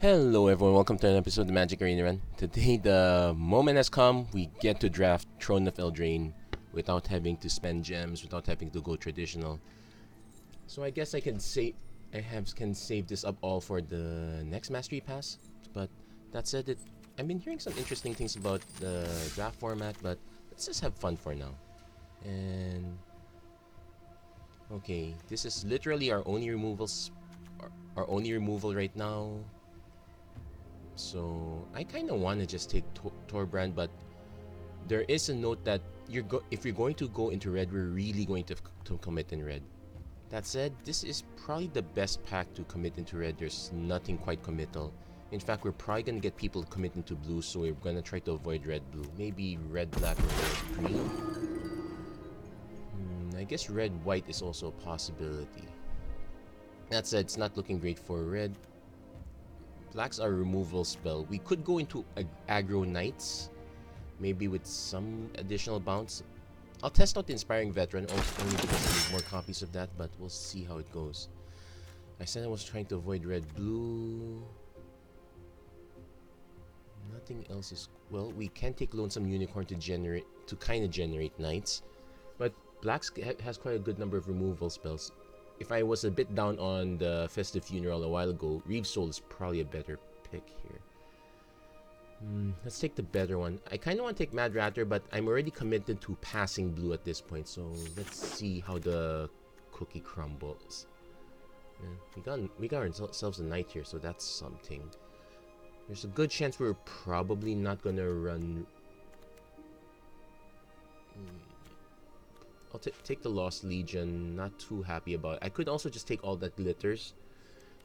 Hello everyone, welcome to an episode of the Magic Arena Run. Today the moment has come, we get to draft Throne of Eldraine without having to spend gems, without having to go traditional. So I guess I can save this up all for the next Mastery Pass. But that said, I've been hearing some interesting things about the draft format, but let's just have fun for now. And okay, this is literally our only removal right now. So I kind of want to just take Torbrand, but there is a note that if you're going to go into red, we're really going to commit in red. That said, this is probably the best pack to commit into red. There's nothing quite committal. In fact, we're probably going to get people to commit into blue, so we're going to try to avoid red-blue. Maybe red-black or red-green. I guess red-white is also a possibility. That said, it's not looking great for red. Black's our removal spell. We could go into aggro knights, maybe with some additional bounce. I'll test out the Inspiring Veteran only because I need more copies of that, but we'll see how it goes. I said I was trying to avoid red-blue. Nothing else is... Well, we can take Lonesome Unicorn to kind of generate knights, but Black has quite a good number of removal spells. If I was a bit down on the Festive Funeral a while ago, Reeve Soul is probably a better pick here. Let's take the better one. I kind of want to take Mad Ratter, but I'm already committed to passing blue at this point, so let's see how the cookie crumbles. We got ourselves a knight here, so that's something. There's a good chance we're probably not gonna run... I'll take the Lost Legion, not too happy about it. I could also just take all that glitters,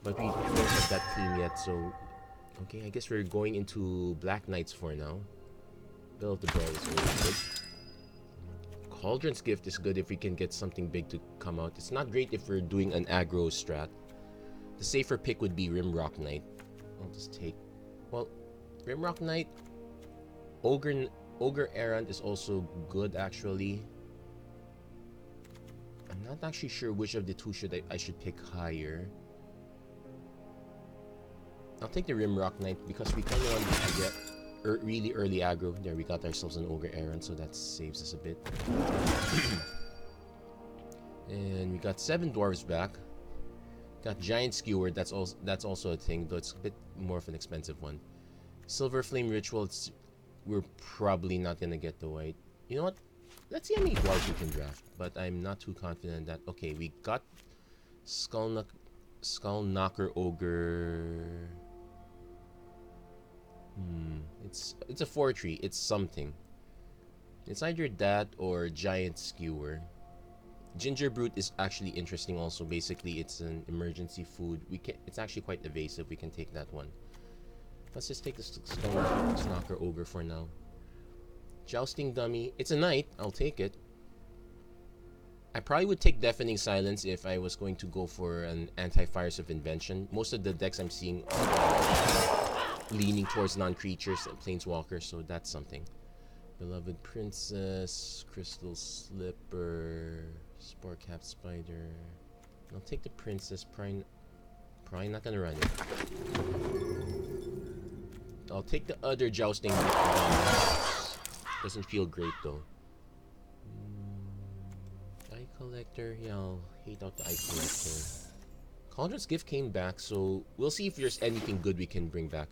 but we don't have that team yet, so... Okay, I guess we're going into Black Knights for now. Bell of the Bell is really good. Cauldron's Gift is good if we can get something big to come out. It's not great if we're doing an aggro strat. The safer pick would be Rimrock Knight. I'll just take... Well, Rimrock Knight... Ogre Errant is also good, actually. I'm not actually sure which of the two I should pick higher. I'll take the Rimrock Knight because we kind of want to get really early aggro. There, we got ourselves an Ogre Errant, so that saves us a bit. And we got 7 Dwarves back. Got Giant Skewer, that's also a thing, though it's a bit more of an expensive one. Silver Flame Ritual, we're probably not going to get the white. You know what? Let's see how many dwarves we can draft, but I'm not too confident that... Okay, we got Skull Knocker Ogre. It's a 4-3. It's something. It's either that or Giant Skewer. Ginger Brute is actually interesting also. Basically, it's an emergency food. It's actually quite evasive. We can take that one. Let's just take the Skull Knocker Ogre for now. Jousting Dummy. It's a knight. I'll take it. I probably would take Deafening Silence if I was going to go for an anti-Fires of Invention. Most of the decks I'm seeing are leaning towards non-creatures and planeswalkers, so that's something. Beloved Princess, Crystal Slipper, Spore-Capped Spider. I'll take the Princess. Probably not gonna run it. I'll take the other Jousting Dummy. Doesn't feel great though. Eye Collector, yeah, I'll hate out the Eye Collector. Cauldron's Gift came back, so we'll see if there's anything good we can bring back.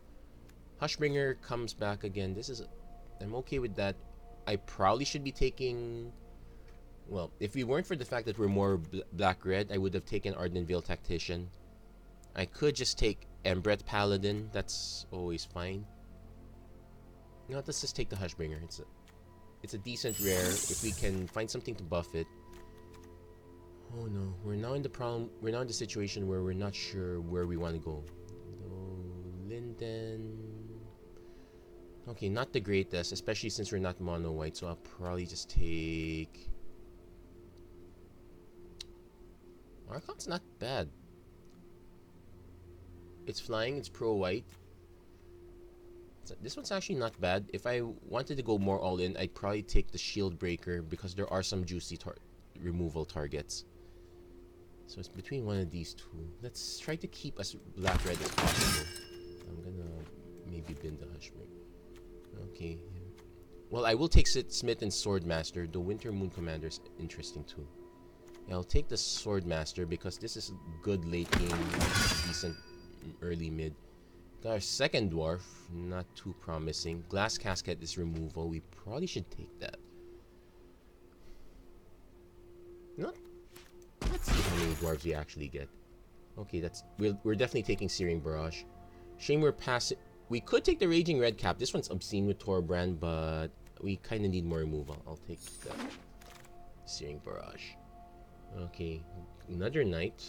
Hushbringer comes back again. I'm okay with that. I probably should be taking... Well, if we weren't for the fact that we're more black-red, I would have taken Ardent Veil Tactician. I could just take Embret Paladin. That's always fine. You know what, let's just take the Hushbringer. It's a decent rare if we can find something to buff it. Oh no, we're now in the situation where we're not sure where we want to go. Linden. Okay, not the greatest, especially since we're not mono white, so I'll probably just take... Archon's not bad. It's flying, it's pro white. This one's actually not bad. If I wanted to go more all-in, I'd probably take the Shield Breaker because there are some juicy removal targets. So it's between one of these two. Let's try to keep as black-red as possible. I'm gonna maybe bin the Hushbrick. Okay. Well, I will take Smith and Swordmaster. The Winter Moon Commander is interesting too. I'll take the Swordmaster because this is good late game, decent early mid. Got our second dwarf, not too promising. Glass Casket is removal. We probably should take that. No, let's see how many dwarves we actually get. Okay, we're definitely taking Searing Barrage. Shame we're passing. We could take the Raging Redcap. This one's obscene with Torbrand, but we kind of need more removal. I'll take the Searing Barrage. Okay, another Knight.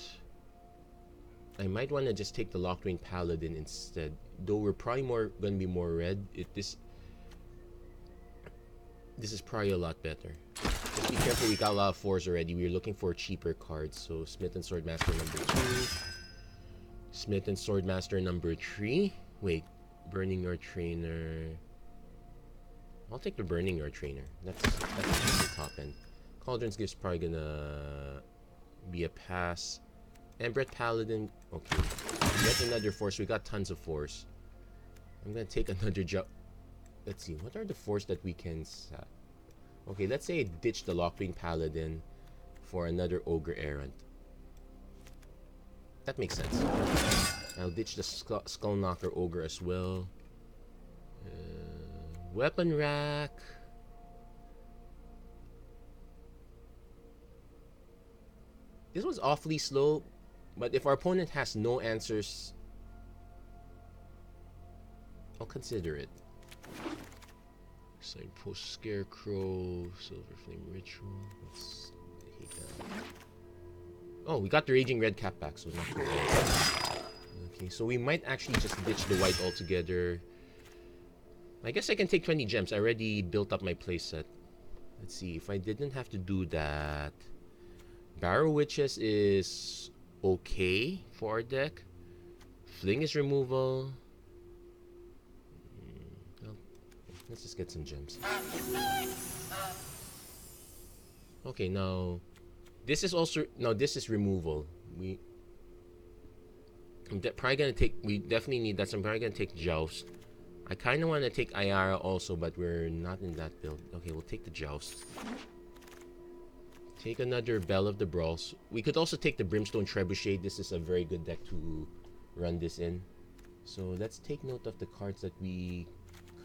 I might want to just take the Lockwing Paladin instead. Though we're probably going to be more red. This is probably a lot better. Just be careful, we got a lot of 4s already. We're looking for cheaper cards. So Smith and Swordmaster number 2. Smith and Swordmaster number 3. Wait, Burning Your Trainer. I'll take the Burning Your Trainer. That's the top end. Cauldron's Gift's probably gonna be a pass. Embereth Paladin. Okay. Get another force. We got tons of force. I'm gonna take another jump. Let's see. What are the force that we can set? Okay, let's say I ditch the Lockwing Paladin for another Ogre Errant. That makes sense. I'll ditch the Skullknocker Ogre as well. Weapon Rack. This was awfully slow, but if our opponent has no answers, I'll consider it. Signpost Scarecrow, Silver Flame Ritual. Let's hate that. Oh, we got the Raging Redcap back, so not too bad. Okay, so we might actually just ditch the white altogether. I guess I can take 20 gems. I already built up my playset. Let's see, if I didn't have to do that. Barrow Witches is okay for our deck. Fling is removal. Well, let's just get some gems. Okay, now this is also this is removal. We definitely need that. So I'm probably gonna take Joust. I kind of want to take Ayara also, but we're not in that build. Okay, we'll take the Joust. Take another Bell of the Brawls. We could also take the Brimstone Trebuchet. This is a very good deck to run this in. So let's take note of the cards that we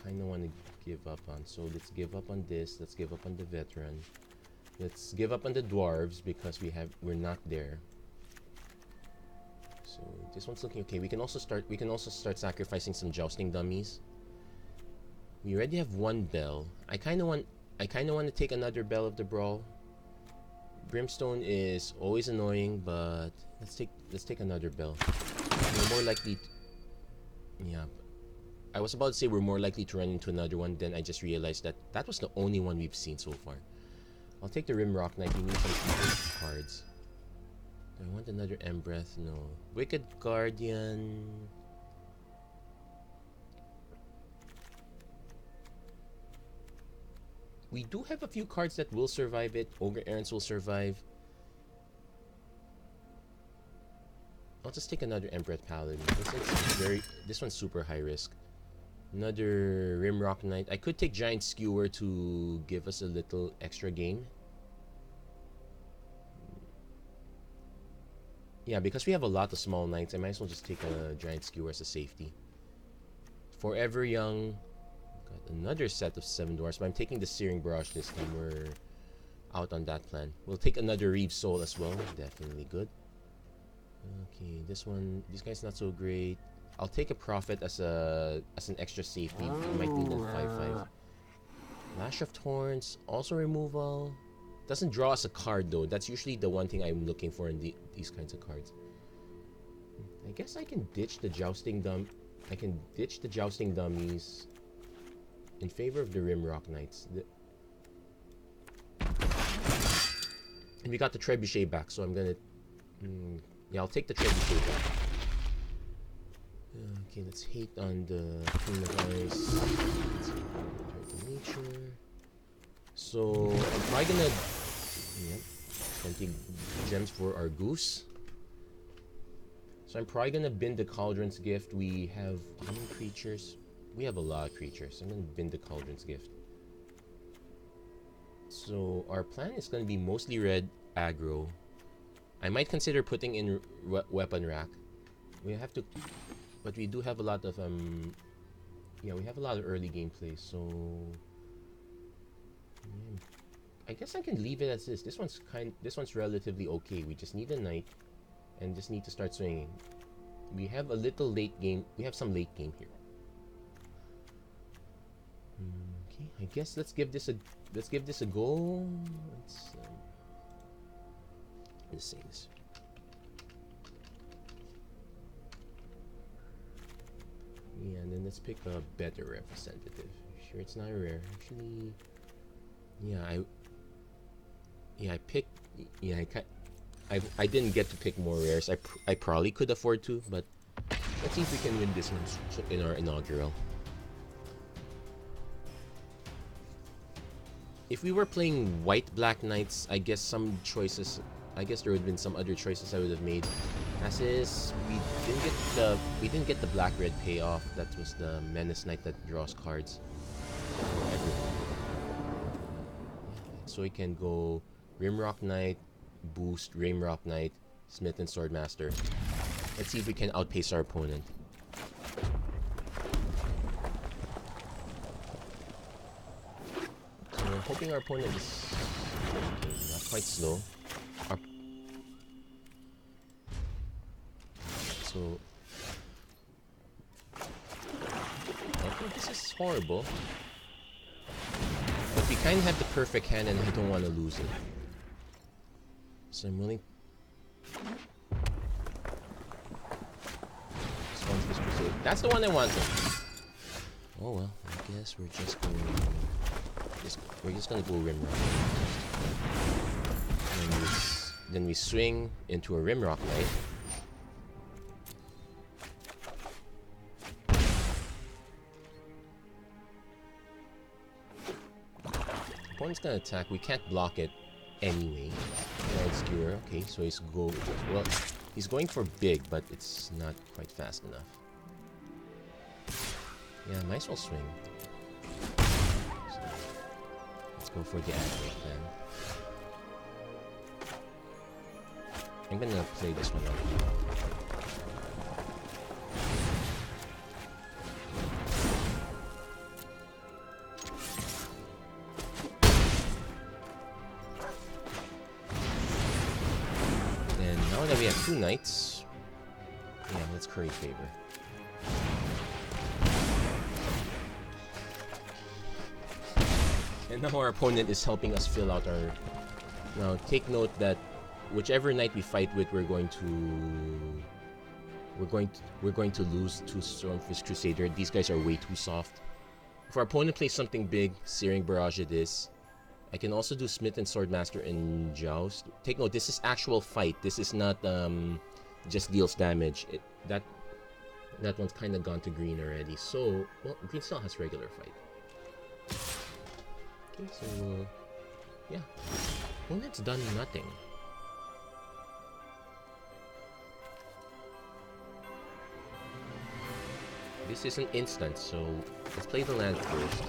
kind of want to give up on. So let's give up on this. Let's give up on the Veteran. Let's give up on the Dwarves because we're not there. So this one's looking okay. We can also start sacrificing some Jousting Dummies. We already have one Bell. I kind of want to take another Bell of the Brawl. Brimstone is always annoying, but let's take another Bell. We're more likely yeah. I was about to say we're more likely to run into another one, then I just realized that was the only one we've seen so far. I'll take the Rimrock Knight. We need some cards. Do I want another Embereth? No. Wicked Guardian. We do have a few cards that will survive it. Ogre Errants will survive. I'll just take another Embereth Paladin. This one's super high risk. Another Rimrock Knight. I could take Giant Skewer to give us a little extra gain. Yeah, because we have a lot of small knights, I might as well just take a Giant Skewer as a safety. Forever Young. Got another set of 7 dwarfs, but I'm taking the Searing Barrage this time. We're out on that plan. We'll take another Reeve Soul as well. Definitely good. Okay, this guy's not so great. I'll take a Prophet as an extra safety. We might need a 5/5. Lash of Thorns, also removal. Doesn't draw us a card though. That's usually the one thing I'm looking for in these kinds of cards. I guess I can ditch the Jousting Dummies in favor of the Rimrock Knights. And we got the Trebuchet back, so I'm gonna yeah, I'll take the Trebuchet back. Okay, let's hate on the Queen of Ice. Let's return to nature. So I'm probably gonna 20 gems for our Goose. So I'm probably gonna bin the Cauldron's Gift. We have how many creatures? We have a lot of creatures. I'm gonna bin the Cauldron's Gift. So our plan is gonna be mostly red aggro. I might consider putting in weapon rack. We have to, but we do have a lot of yeah, we have a lot of early gameplay. So I guess I can leave it as this. This one's relatively okay. We just need a knight and just need to start swinging. We have a little late game. We have some late game here. Okay, I guess let's give this a go. Let's say this. Yeah, and then let's pick a better representative. Sure, it's not rare. Actually, yeah, I didn't get to pick more rares. I probably could afford to, but let's see if we can win this one in our inaugural. If we were playing white-black knights, I guess there would have been some other choices I would have made. As is, we didn't get the black-red payoff. That was the Menace Knight that draws cards. So we can go Rimrock Knight, boost, Rimrock Knight, Smith and Swordmaster. Let's see if we can outpace our opponent. So I'm hoping our opponent is not quite slow. So okay, this is horrible. But we kind of have the perfect hand and I don't want to lose it. So I'm willing. That's the one I wanted. Oh well, I guess we're just going. We're just gonna go Rimrock. Then we swing into a Rimrock Knight. Opponent's gonna attack. We can't block it anyway. Skewer. Okay, so he's going for big, but it's not quite fast enough. Yeah, might as well swing. So, let's go for the aggro then. I'm gonna play this one out. We have 2 knights. Yeah, let's curry favor. And now our opponent is helping us fill out our. Now take note that whichever knight we fight with, we're going to lose to Stormfist Crusader. These guys are way too soft. If our opponent plays something big, Searing Barrage it is. I can also do Smith and Swordmaster in Joust. Take note, this is actual fight. This is not just deals damage. That one's kind of gone to green already. So, well, green still has regular fight. Okay, so yeah, opponent's done nothing. This is an instant, so let's play the land first.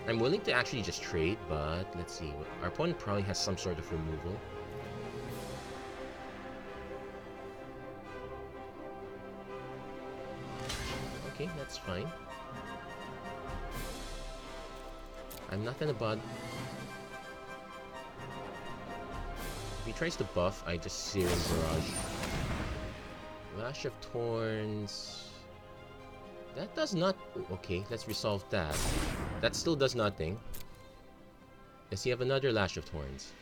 I'm willing to actually just trade, but let's see. Our opponent probably has some sort of removal. Okay, that's fine. I'm not gonna bud. If he tries to buff, I just Searing Barrage. Lash of Thorns. That does not... Okay, let's resolve that. That still does nothing. Does he have another Lash of Thorns?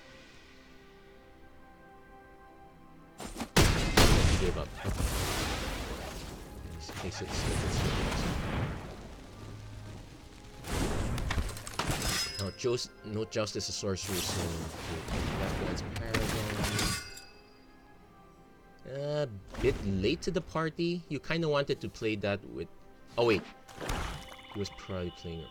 He gave up. Okay. No Justice is sorcery, so that one's Paragon. Bit late to the party. You kind of wanted to play that with... Oh wait, he was probably playing...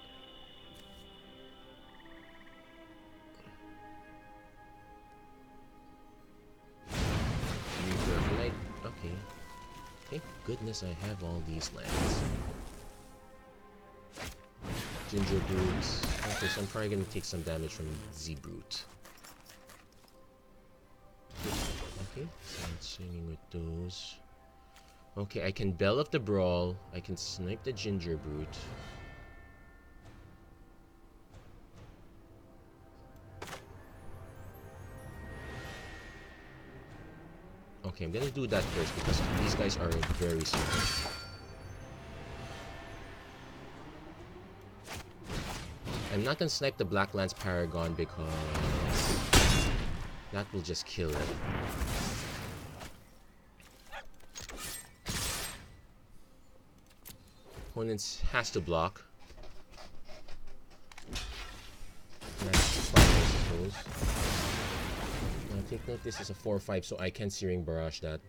unless I have all these lands. Ginger Brutes. Okay, so I'm probably gonna take some damage from Z-Brute. Okay, so I'm swinging with those. Okay, I can Bell of the Brawl. I can snipe the Ginger Brute. Okay, I'm gonna do that first because these guys are very smart. I'm not gonna snipe the Black Lance Paragon because that will just kill it. Opponents has to block. That's fine, I suppose. Now take note, this is a 4/5, so I can Searing Barrage that.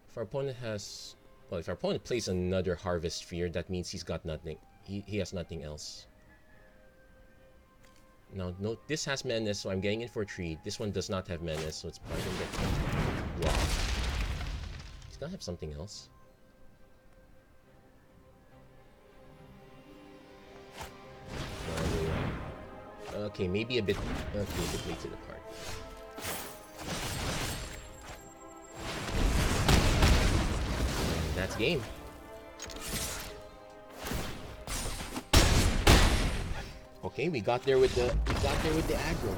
If our opponent has, well, if our opponent plays another Harvest Sphere, that means he's got nothing. He has nothing else. Now note, this has Menace, so I'm getting in for 3. This one does not have Menace, so it's probably gonna get blocked. He's gonna have something else. Okay, maybe a bit. Okay, a bit late to the party. And that's game. Okay, we got there with the aggro.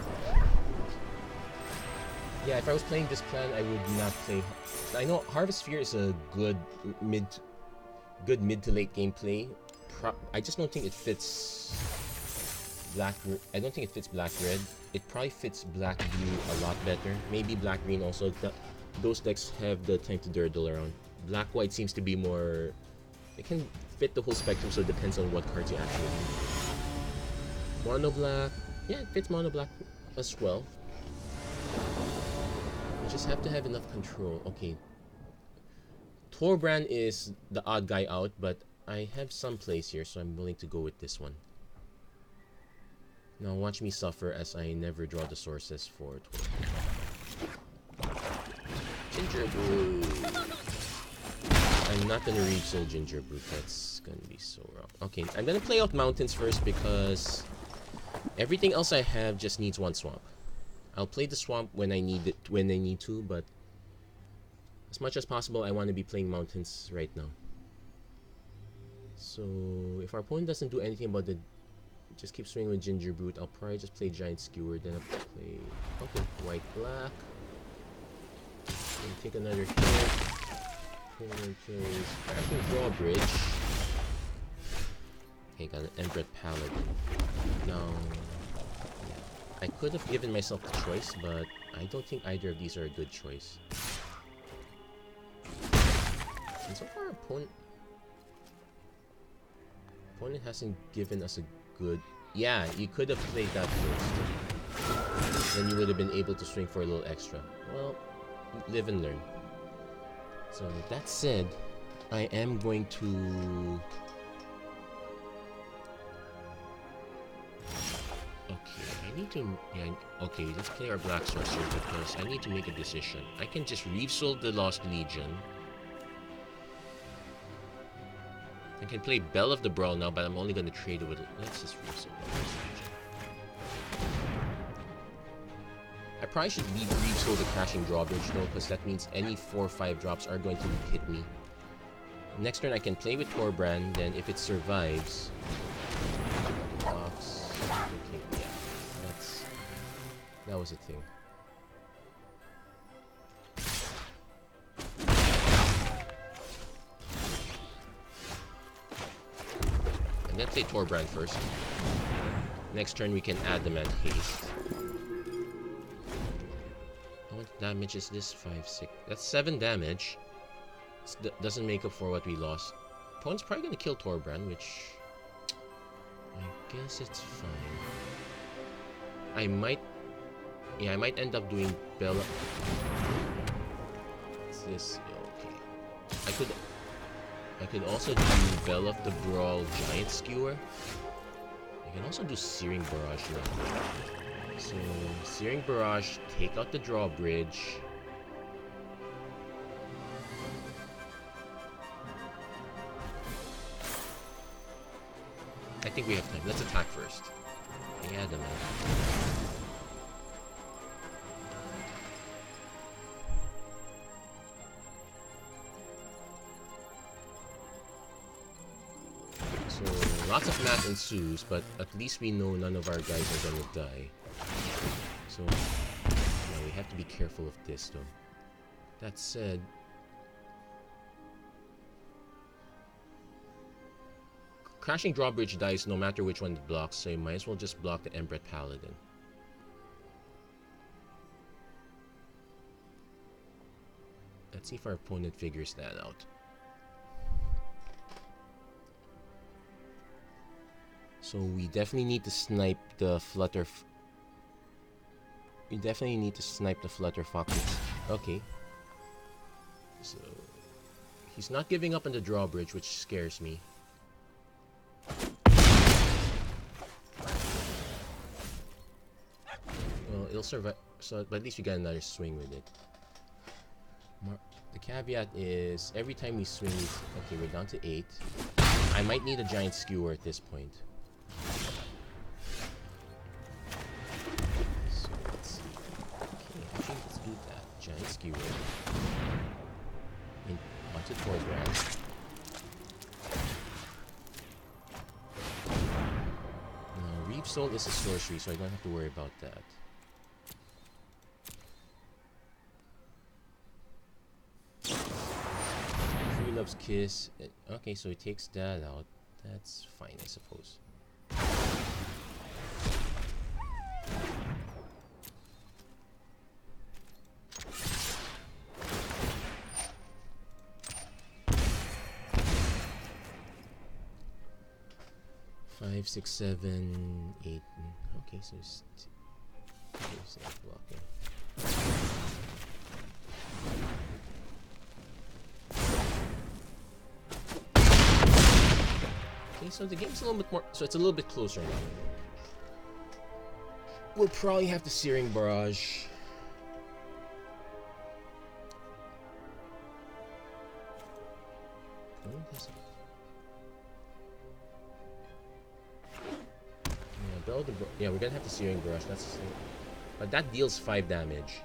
Yeah, if I was playing this plan, I would not play. I know Harvest Sphere is a good mid to late game play. I just don't think it fits. I don't think it fits black-red. It probably fits black-blue a lot better. Maybe black-green also. Those decks have the time to derail around. Black-white seems to be more... It can fit the whole spectrum, so it depends on what cards you actually need. Mono-black. Yeah, it fits mono-black as well. You just have to have enough control. Okay. Torbrand is the odd guy out, but I have some plays here, so I'm willing to go with this one. Now watch me suffer as I never draw the sources for Ginger Brute. I'm not gonna read Soul Ginger Brute. That's gonna be so wrong. Okay, I'm gonna play out Mountains first because everything else I have just needs one swamp. I'll play the swamp when I need it, when I need to, but as much as possible, I want to be playing Mountains right now. So if our opponent doesn't do anything about the just keep swinging with Ginger Brute. I'll probably just play Giant Skewer, then I'll play... Okay, White Black. Then take another hit. I can draw a bridge. Okay, got an Embered Paladin. Now... Yeah. I could have given myself a choice, but I don't think either of these are a good choice. And so far, opponent hasn't given us a good... Yeah, you could have played that first. Then you would have been able to swing for a little extra. Well, live and learn. So, that said, I am going to... Okay, I need to... Yeah, okay, let's play our Black Sorcerer because I need to make a decision. I can just Reave Soul the Lost Legion. I can play Bell of the Brawl now, but I'm only going to trade it with it. Let's just Reave Soul the Lost Legion. I probably should leave Reave Soul the Crashing Drawbridge though, because that means any 4-5 drops are going to hit me. Next turn I can play with Torbrand, then if it survives... Box... Okay, yeah. That was a thing. I'm gonna play Torbrand first. Next turn we can Adamant Haste. How much damage is this? 5, 6. That's 7 damage. Doesn't make up for what we lost. Opponent's probably gonna kill Torbrand, which... I guess it's fine. I might... Yeah, I might end up doing Bella... What's this? Okay. I could also do Bell of the Brawl Giant Skewer. I can also do Searing Barrage now. So, Searing Barrage, take out the drawbridge. think we have time. Let's attack first. Okay, Adamant. So, lots of math ensues, but at least we know none of our guys are gonna die. So, yeah, we have to be careful of this, though. That said, crashing drawbridge dies no matter which one it blocks, so you might as well just block the Emperor Paladin. Let's see if our opponent figures that out. So we definitely need to snipe the Flutter. We definitely need to snipe the Flutter Foxes. Okay. So he's not giving up on the drawbridge, which scares me. Well, it'll survive. So, but at least we got another swing with it. The caveat is every time we swing, okay, we're down to 8. I might need a giant skewer at this point. So let's see. Okay, actually let's do that. Giant skewer. Onto Torbrand. Reeve Soul is a sorcery, so I don't have to worry about that. Tree Love's Kiss. Okay, so he takes that out. That's fine, I suppose. 5, 6, 7, 8. Okay, so it's blocking. Okay, so the game's a little bit more. So it's a little bit closer now. We'll probably have the Searing Barrage. Yeah, we're gonna have the Searing Barrage. But that deals 5 damage.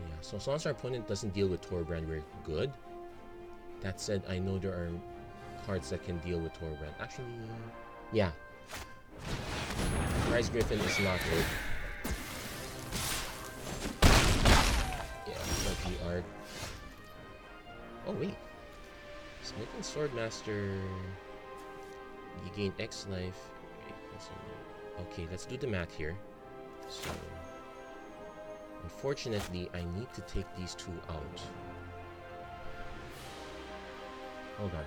Yeah, so as long as our opponent doesn't deal with Torbrand, we're good. That said, I know there are cards that can deal with Torbrand. Actually, yeah. Rise Griffin is not good. Yeah, but we are. Oh wait. Smith and Swordmaster. You gain X life. Okay, let's do the math here. So, unfortunately, I need to take these 2 out. Hold on.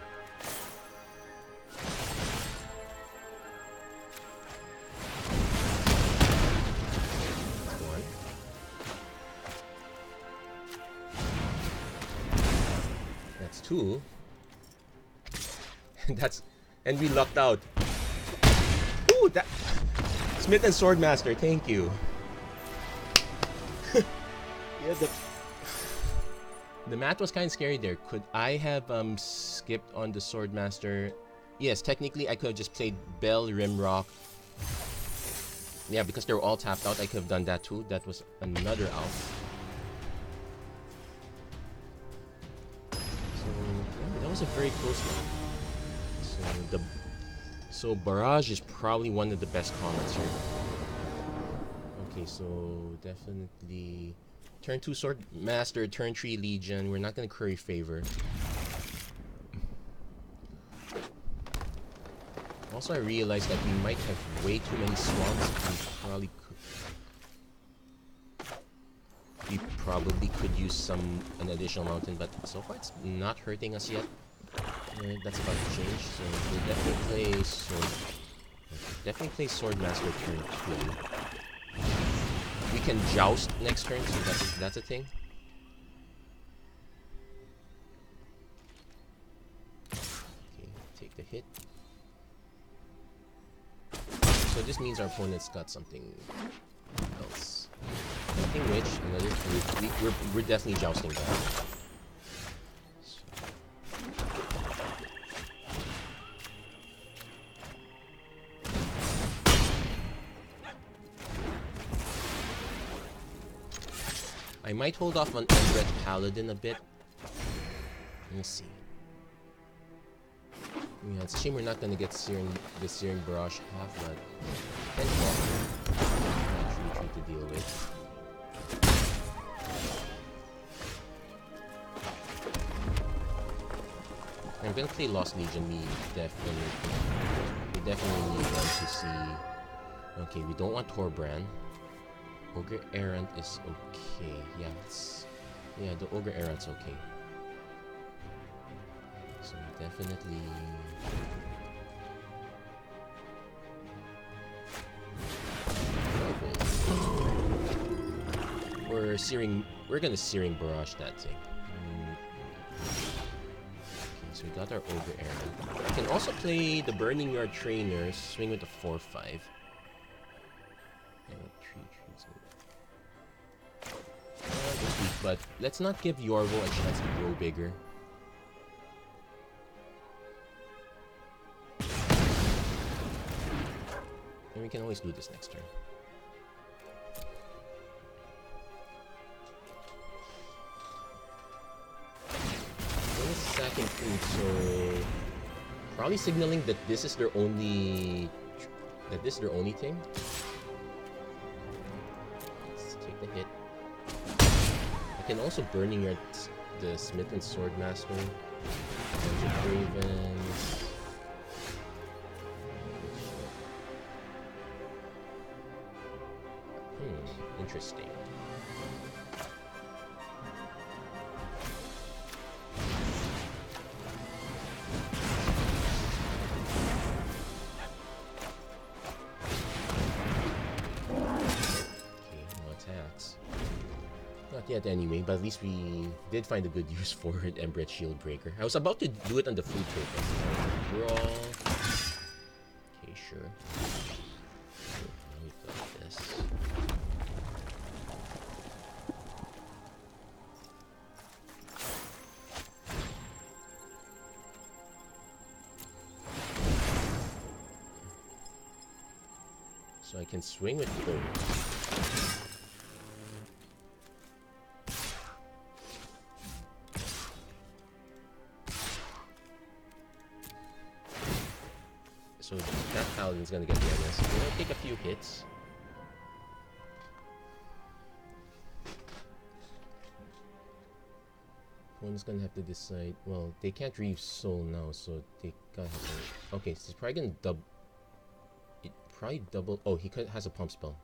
That's 1. That's 2. And we lucked out. Ooh, that Smith and Swordmaster, thank you. Yeah, the math was kind of scary there. Could I have skipped on the Swordmaster? Yes, technically I could have just played Bell, Rimrock. Yeah, because they were all tapped out, I could have done that too. That was another out. So yeah, that was a very close one. So Barrage is probably one of the best comments here. Okay, so definitely turn 2 Swordmaster, turn 3 Legion. We're not gonna curry favor. Also, I realized that we might have way too many swamps. We probably could use an additional mountain, but so far it's not hurting us yet. That's about to change, so we'll definitely play Swordmaster turn 2. We can joust next turn, so that's a thing. Okay, take the hit. So this means our opponent's got something else. Nothing which, another 2. We're definitely jousting that. So. I might hold off on Undead Paladin a bit. Let's see. Yeah, it's a shame we're not gonna get the Searing Barrage half, but Tree to deal with. I'm gonna play Lost Legion. We definitely need them to see. Okay, we don't want Torbrand. Ogre Errant is okay. Yeah, the Ogre Errant's okay. So we definitely. We're gonna Searing Barrage that thing. So we got our Ogre Errant. We can also play the Burning Yard Trainer, swing with the 4/5. But let's not give Yorvo a chance to grow bigger. And we can always do this next turn. Sacking food, so probably signaling that this is their only thing. Let's take the hit. I can also Burning Yard the Smith and Swordmaster. Bunch of Ravens. Interesting. Yet anyway, but at least we did find a good use for it, Embreth Shield Breaker. I was about to do it on the food token. We're all... Okay, sure. We've got this. So I can swing with both. So that Paladin's gonna get the MS. We're gonna take a few hits. One's gonna have to decide. Well, they can't Reave Soul now, so they gotta have to. Okay, so he's probably gonna double. Oh, he has a pump spell.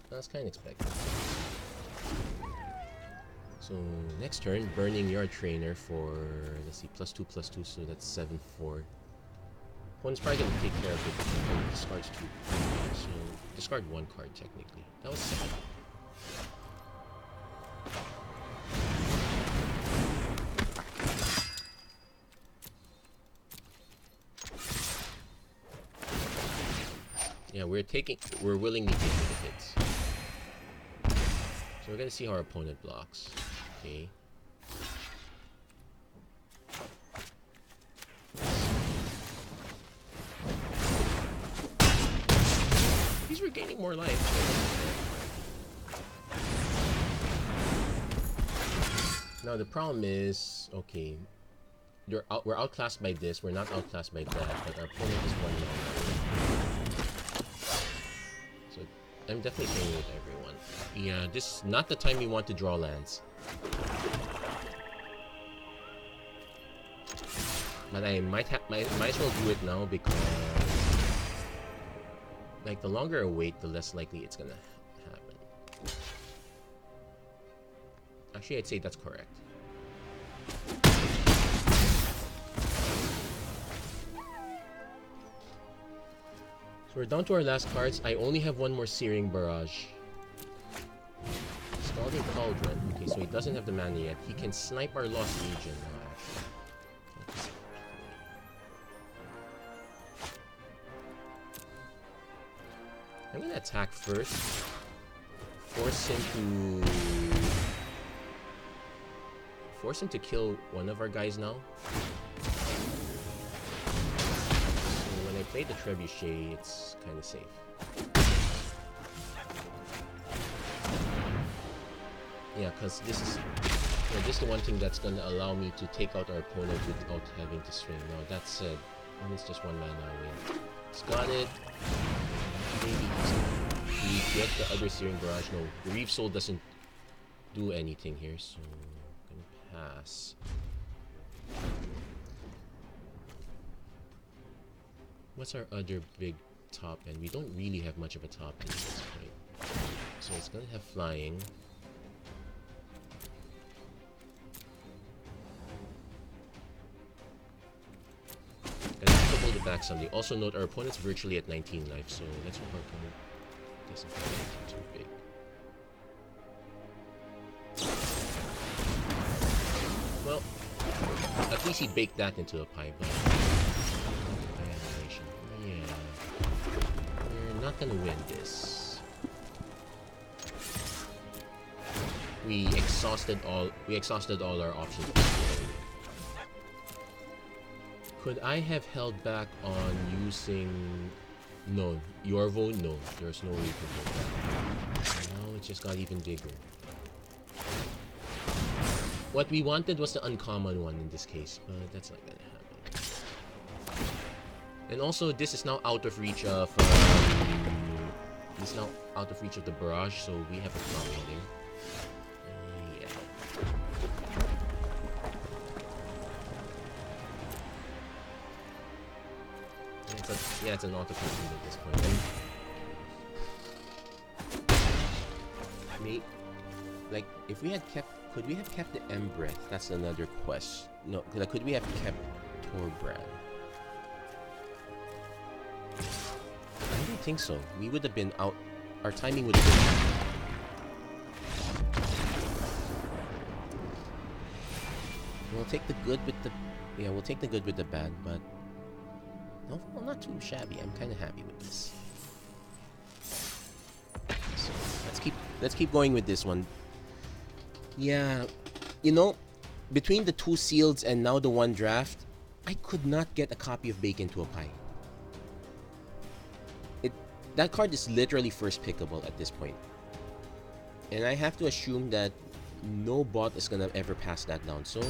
That's kind of expected. So next turn, Burning Yard Trainer for, let's see, +2/+2, so that's 7/4. Opponent's probably gonna take care of it. Oh, discards 2. So discard 1 card technically. That was sad. Yeah, we're willingly taking the hits. So we're gonna see how our opponent blocks. Okay. He's regaining more life. Now the problem is, okay, we're outclassed by this, we're not outclassed by that, but our opponent is 1 mana. So I'm definitely playing with everyone. Yeah, this is not the time you want to draw lands. But I might as well do it now because, like, the longer I wait, the less likely it's gonna happen. Actually, I'd say that's correct. So we're down to our last cards. I only have 1 more Searing Barrage. Scalding Cauldron. Okay, so he doesn't have the mana yet. He can snipe our Lost Legion now, actually. I'm gonna attack first. Force him to kill one of our guys now. So when I play the Trebuchet, it's kind of safe. Yeah, because this is this is the one thing that's gonna allow me to take out our opponent without having to swing. Now that said, and it's just 1 mana away. It's got it. Maybe we get the other Searing Barrage. No, the Reef Soul doesn't do anything here, so I'm gonna pass. What's our other big top end? We don't really have much of a top end at this point. So it's gonna have flying. And it's to hold it back someday. Also note our opponent's virtually at 19 life, so let's hope our opponent doesn't have anything too big. Well, at least he baked that into a pie, but yeah, we're not gonna win this. We exhausted all our options. Could I have held back on using... No, your vote? No, there's no way to hold back. Now it just got even bigger. What we wanted was the uncommon one in this case, but that's not gonna happen. And also, this is now out of reach of the barrage, so we have a problem there. Yeah, it's an auto complete at this point. Like, if we had kept, could we have kept the Embreth? That's another quest. No, could we have kept Torbrad? I don't think so. We would have been out. Our timing would have been. We'll take the good with the. Yeah, we'll take the good with the bad, but. No, well, not too shabby. I'm kind of happy with this. So let's keep going with this one. Yeah, you know, between the 2 seals and now the 1 draft, I could not get a copy of Bake into a Pie. That card is literally first pickable at this point, and I have to assume that no bot is gonna ever pass that down. So.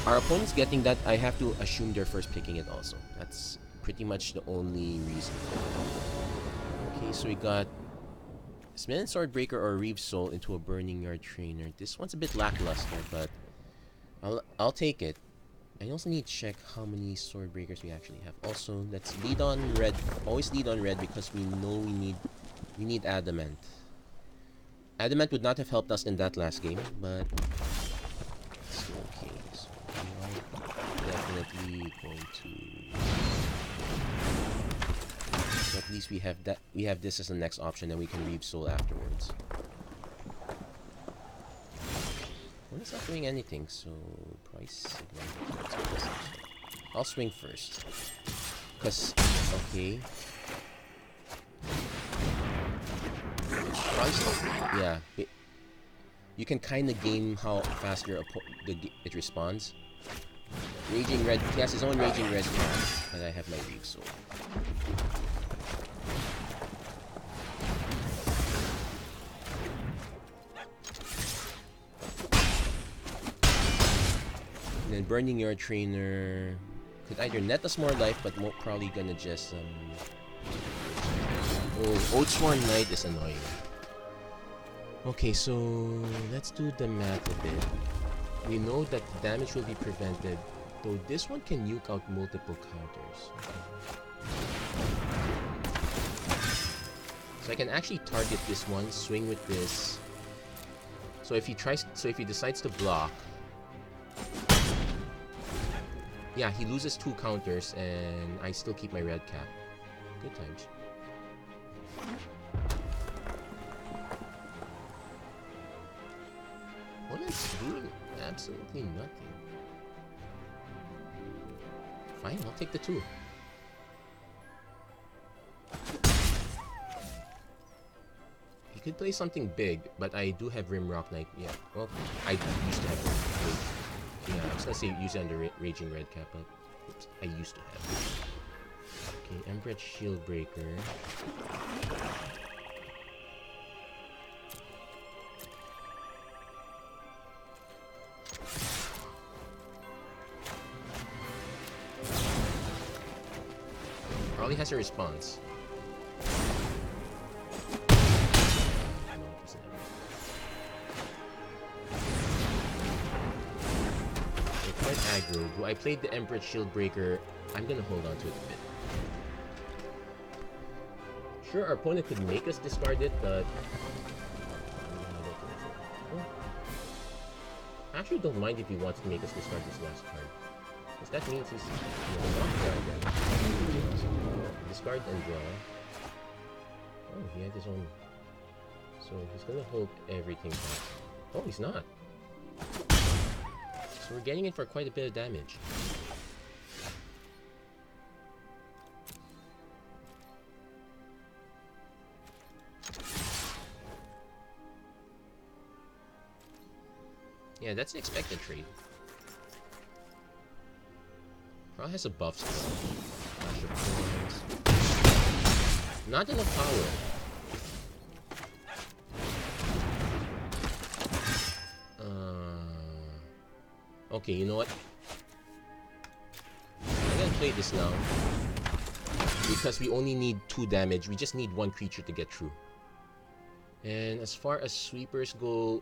Our opponent's getting that, I have to assume they're first picking it also. That's pretty much the only reason. Okay, so we got Smith and Swordbreaker or Reeve Soul into a Burning Yard Trainer. This one's a bit lackluster, but I'll take it. I also need to check how many Swordbreakers we actually have. Also, let's lead on red. Always lead on red because we know we need Adamant. Adamant would not have helped us in that last game, but it's okay. Definitely going to. So at least we have that. We have this as the next option, and we can Reeve Soul afterwards. Well, it's not doing anything, so price. I'll swing first, cause okay. Price. Yeah. You can kind of game how fast it responds. Raging Red, he has his own Raging Red card, but I have my Reeve Soul. And then Burning Your Trainer could either net us more life, but probably gonna just oh, Oathsworn Knight is annoying. Okay, so let's do the math a bit. We know that the damage will be prevented, though this one can nuke out multiple counters. Okay. So I can actually target this one, swing with this. So if he decides to block, yeah, he loses 2 counters, and I still keep my red cap. Good times. What is doing? Absolutely nothing. Fine, I'll take the 2. He could play something big, but I do have Rimrock Knight. Yeah, well, I used to have. Yeah, I was gonna say use it under Raging Red Cap, but oops, I used to have it. Okay, Emperor Shield Breaker. Probably has a response. Quite aggro. Do I play the Emperor Shield Breaker? I'm gonna hold on to it a bit. Sure, our opponent could make us discard it, but I actually don't mind if he wants to make us discard this last card. Because that means he's not dragon. Discard and draw. Oh, he had his own. So he's gonna hold everything back. Oh, he's not. So we're getting in for quite a bit of damage. Yeah, that's the expected trade. Probably has a buff still. Flash of Thorns. Not enough power. Okay, you know what? I'm gonna play this now. Because we only need 2 damage. We just need 1 creature to get through. And as far as sweepers go,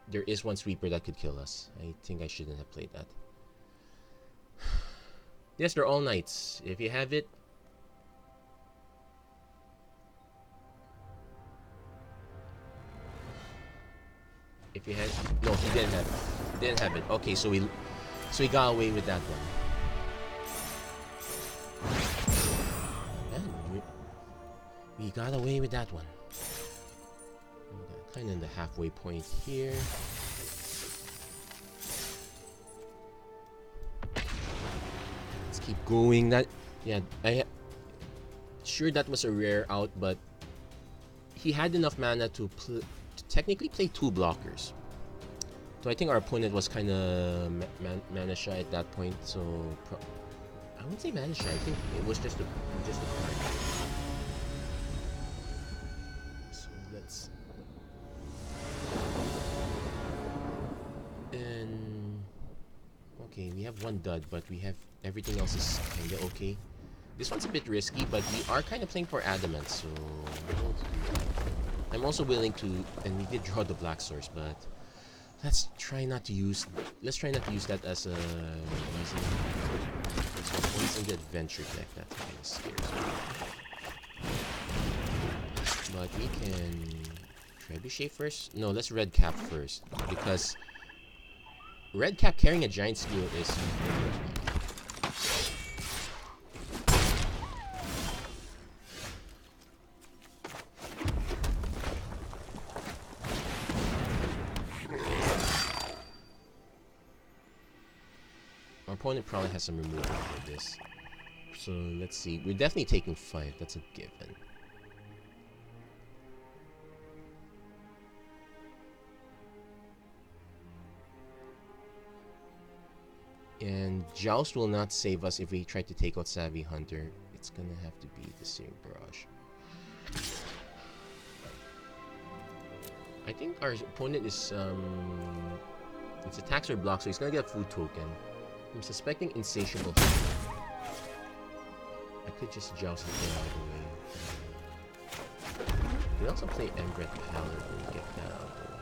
there is 1 sweeper that could kill us. I think I shouldn't have played that. Yes, they're all knights. If you have it. If you had, no, he didn't have it. He didn't have it. Okay, so he got away with that one. Man, we got away with that one. Kind of in the halfway point here. Let's keep going. That, yeah, sure that was a rare out, but he had enough mana to technically play 2 blockers. So I think our opponent was kind of mana shy at that point. So I wouldn't say mana shy. I think it was just a card. So let's. And okay, we have 1 dud, but we have everything else is kind of okay. This one's a bit risky, but we are kind of playing for Adamant, so I'm also willing to. And we did draw the black source, but let's try not to use that as a reason. It's in the adventure deck that kind of scares me. But we can trebuchet first. No, let's red cap first, because red cap carrying a giant skewer is. Our opponent probably has some removal for this. So let's see. We're definitely taking 5. That's a given. And Joust will not save us if we try to take out Savvy Hunter. It's gonna have to be the Searing Barrage. I think our opponent is it's attacks or blocks, so he's gonna get a food token. I'm suspecting Insatiable. I could just Joust it out of the way. We can also play Embred Pallor and get that out of the way.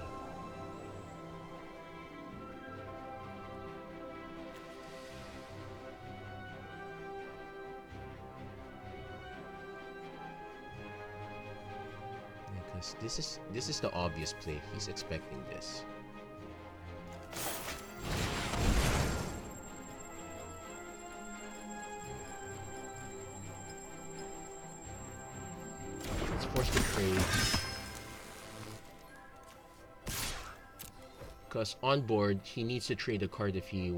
Yeah, because this is the obvious play. He's expecting this. Because on board, he needs to trade a card if he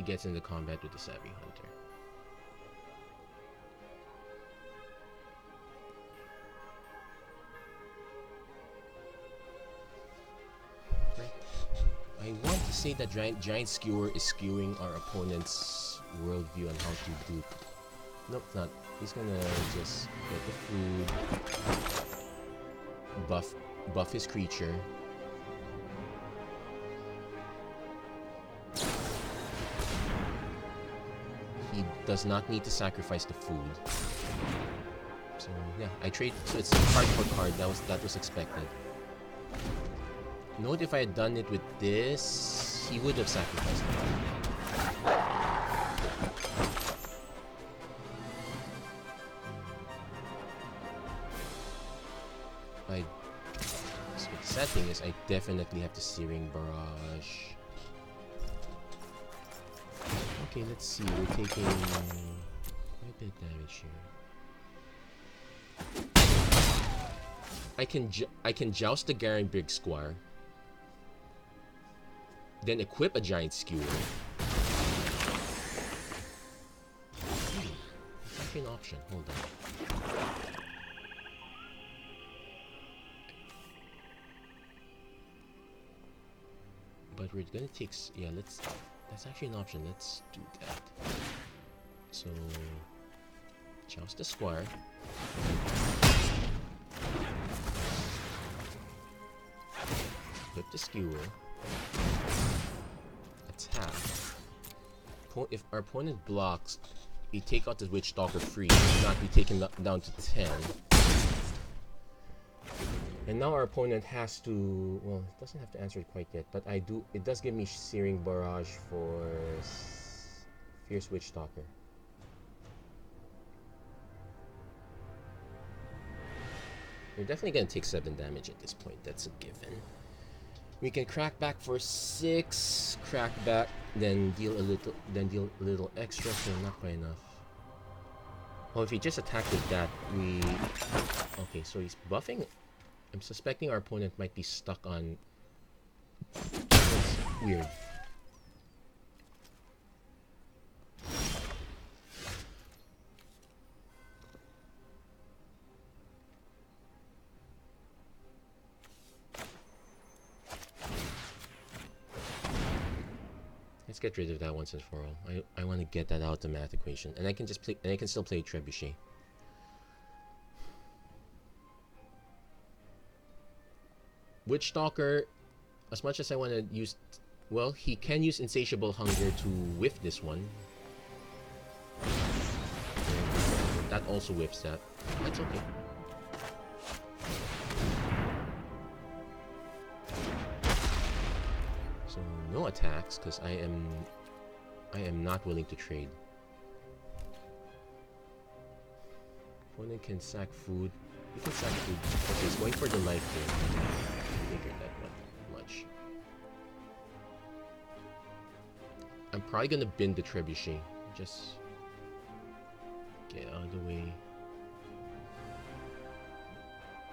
gets into combat with the Savvy Hunter. I want to say that giant skewer is skewing our opponent's worldview on how to do. Nope, not. He's gonna just get the food, buff his creature. He does not need to sacrifice the food. So yeah, I trade. So it's card for card. That was expected. Note if I had done it with this, he would have sacrificed the card. So the sad thing is, I definitely have the Searing Barrage. Okay, let's see. We're taking quite a bit of damage here. I can joust the Garenbrig Squire, then equip a Giant Skewer. It's actually an option. Hold on. But we're gonna take. Yeah, let's. That's actually an option. Let's do that. So, joust the Squire. Flip the Skewer. Attack. If our opponent blocks, we take out the Witch Stalker free. Not be taken down to 10. And now our opponent has to. Well, it doesn't have to answer it quite yet, but I do. It does give me Searing Barrage for Fierce Witch Stalker. We're definitely gonna take 7 damage at this point. That's a given. We can crack back for 6, crack back, then deal a little extra, so not quite enough. Well, if he just attacked with that, we. Okay, so he's buffing. I'm suspecting our opponent might be stuck on. That's weird. Let's get rid of that once and for all. I want to get that out of the math equation, and I can just play. And I can still play Trebuchet. Witch Stalker, as much as I want to use, well, he can use Insatiable Hunger to whiff this one. That also whiffs that. That's okay. So no attacks, because I am not willing to trade. Opponent can sack food. You can sack food. Okay, it's going for the life here. Figured that much. I'm probably gonna bin the Trebuchet. Just get out of the way.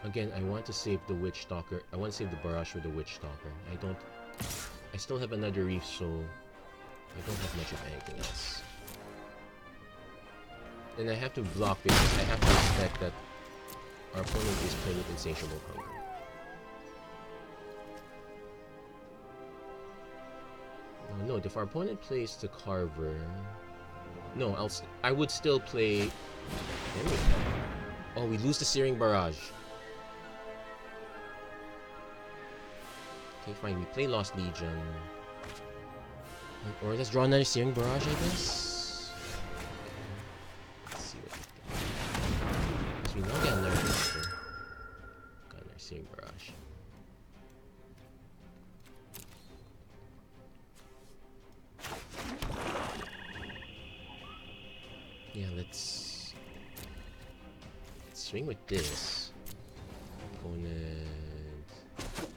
Again, I want to save the Witch Stalker. I want to save the Barrage for the Witch Stalker. I still have another Reef, so I don't have much of anything else. And I have to block because I have to expect that our opponent is playing with Insatiable Hunger. Oh, no, if our opponent plays the Carver... No, I would still play... Oh, we lose the Searing Barrage. Okay, fine, we play Lost Legion. Or let's draw another Searing Barrage, I guess? Let's see what we get. Because we now get another Carver. Got another Searing Barrage. Yeah, let's swing with this. Opponent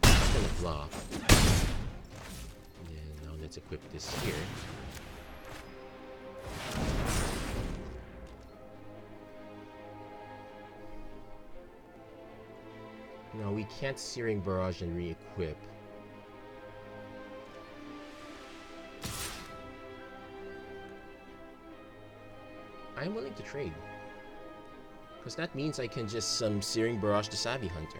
not gonna block. And then now let's equip this here. Now we can't Searing Barrage and re-equip. I'm willing to trade. Because that means I can just Searing Barrage the Savvy Hunter.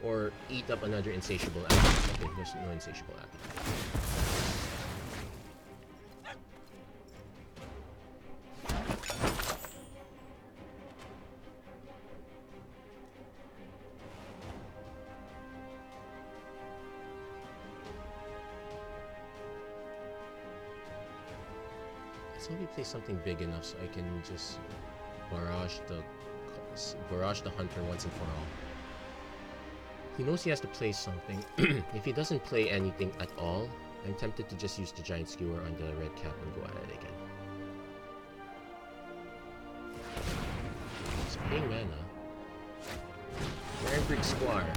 Or eat up another Insatiable Appetite. Okay, there's no Insatiable Appetite. Let's hope he plays something big enough so I can just barrage the hunter once and for all. He knows he has to play something. If he doesn't play anything at all, I'm tempted to just use the giant skewer on the red cap and go at it again. He's paying mana. Iron Brick Squire.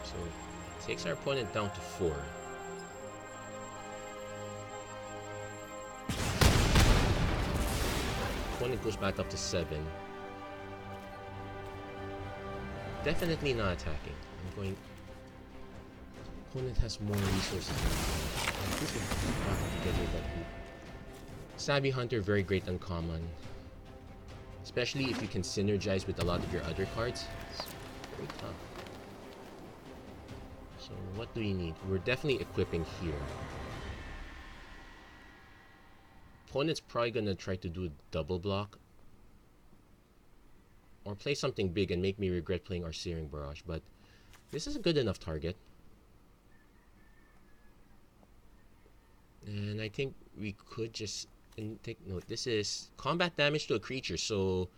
So takes our opponent down to 4. Opponent goes back up to 7. Definitely not attacking. I'm going. Opponent has more resources. This is to get rid of that loop. Savvy Hunter, very great uncommon. Especially if you can synergize with a lot of your other cards. It's very tough. So what do we need? We're definitely equipping here. Opponent's probably gonna try to do a double block. Or play something big and make me regret playing our Searing Barrage, but this is a good enough target. And I think we could just take note. This is combat damage to a creature, so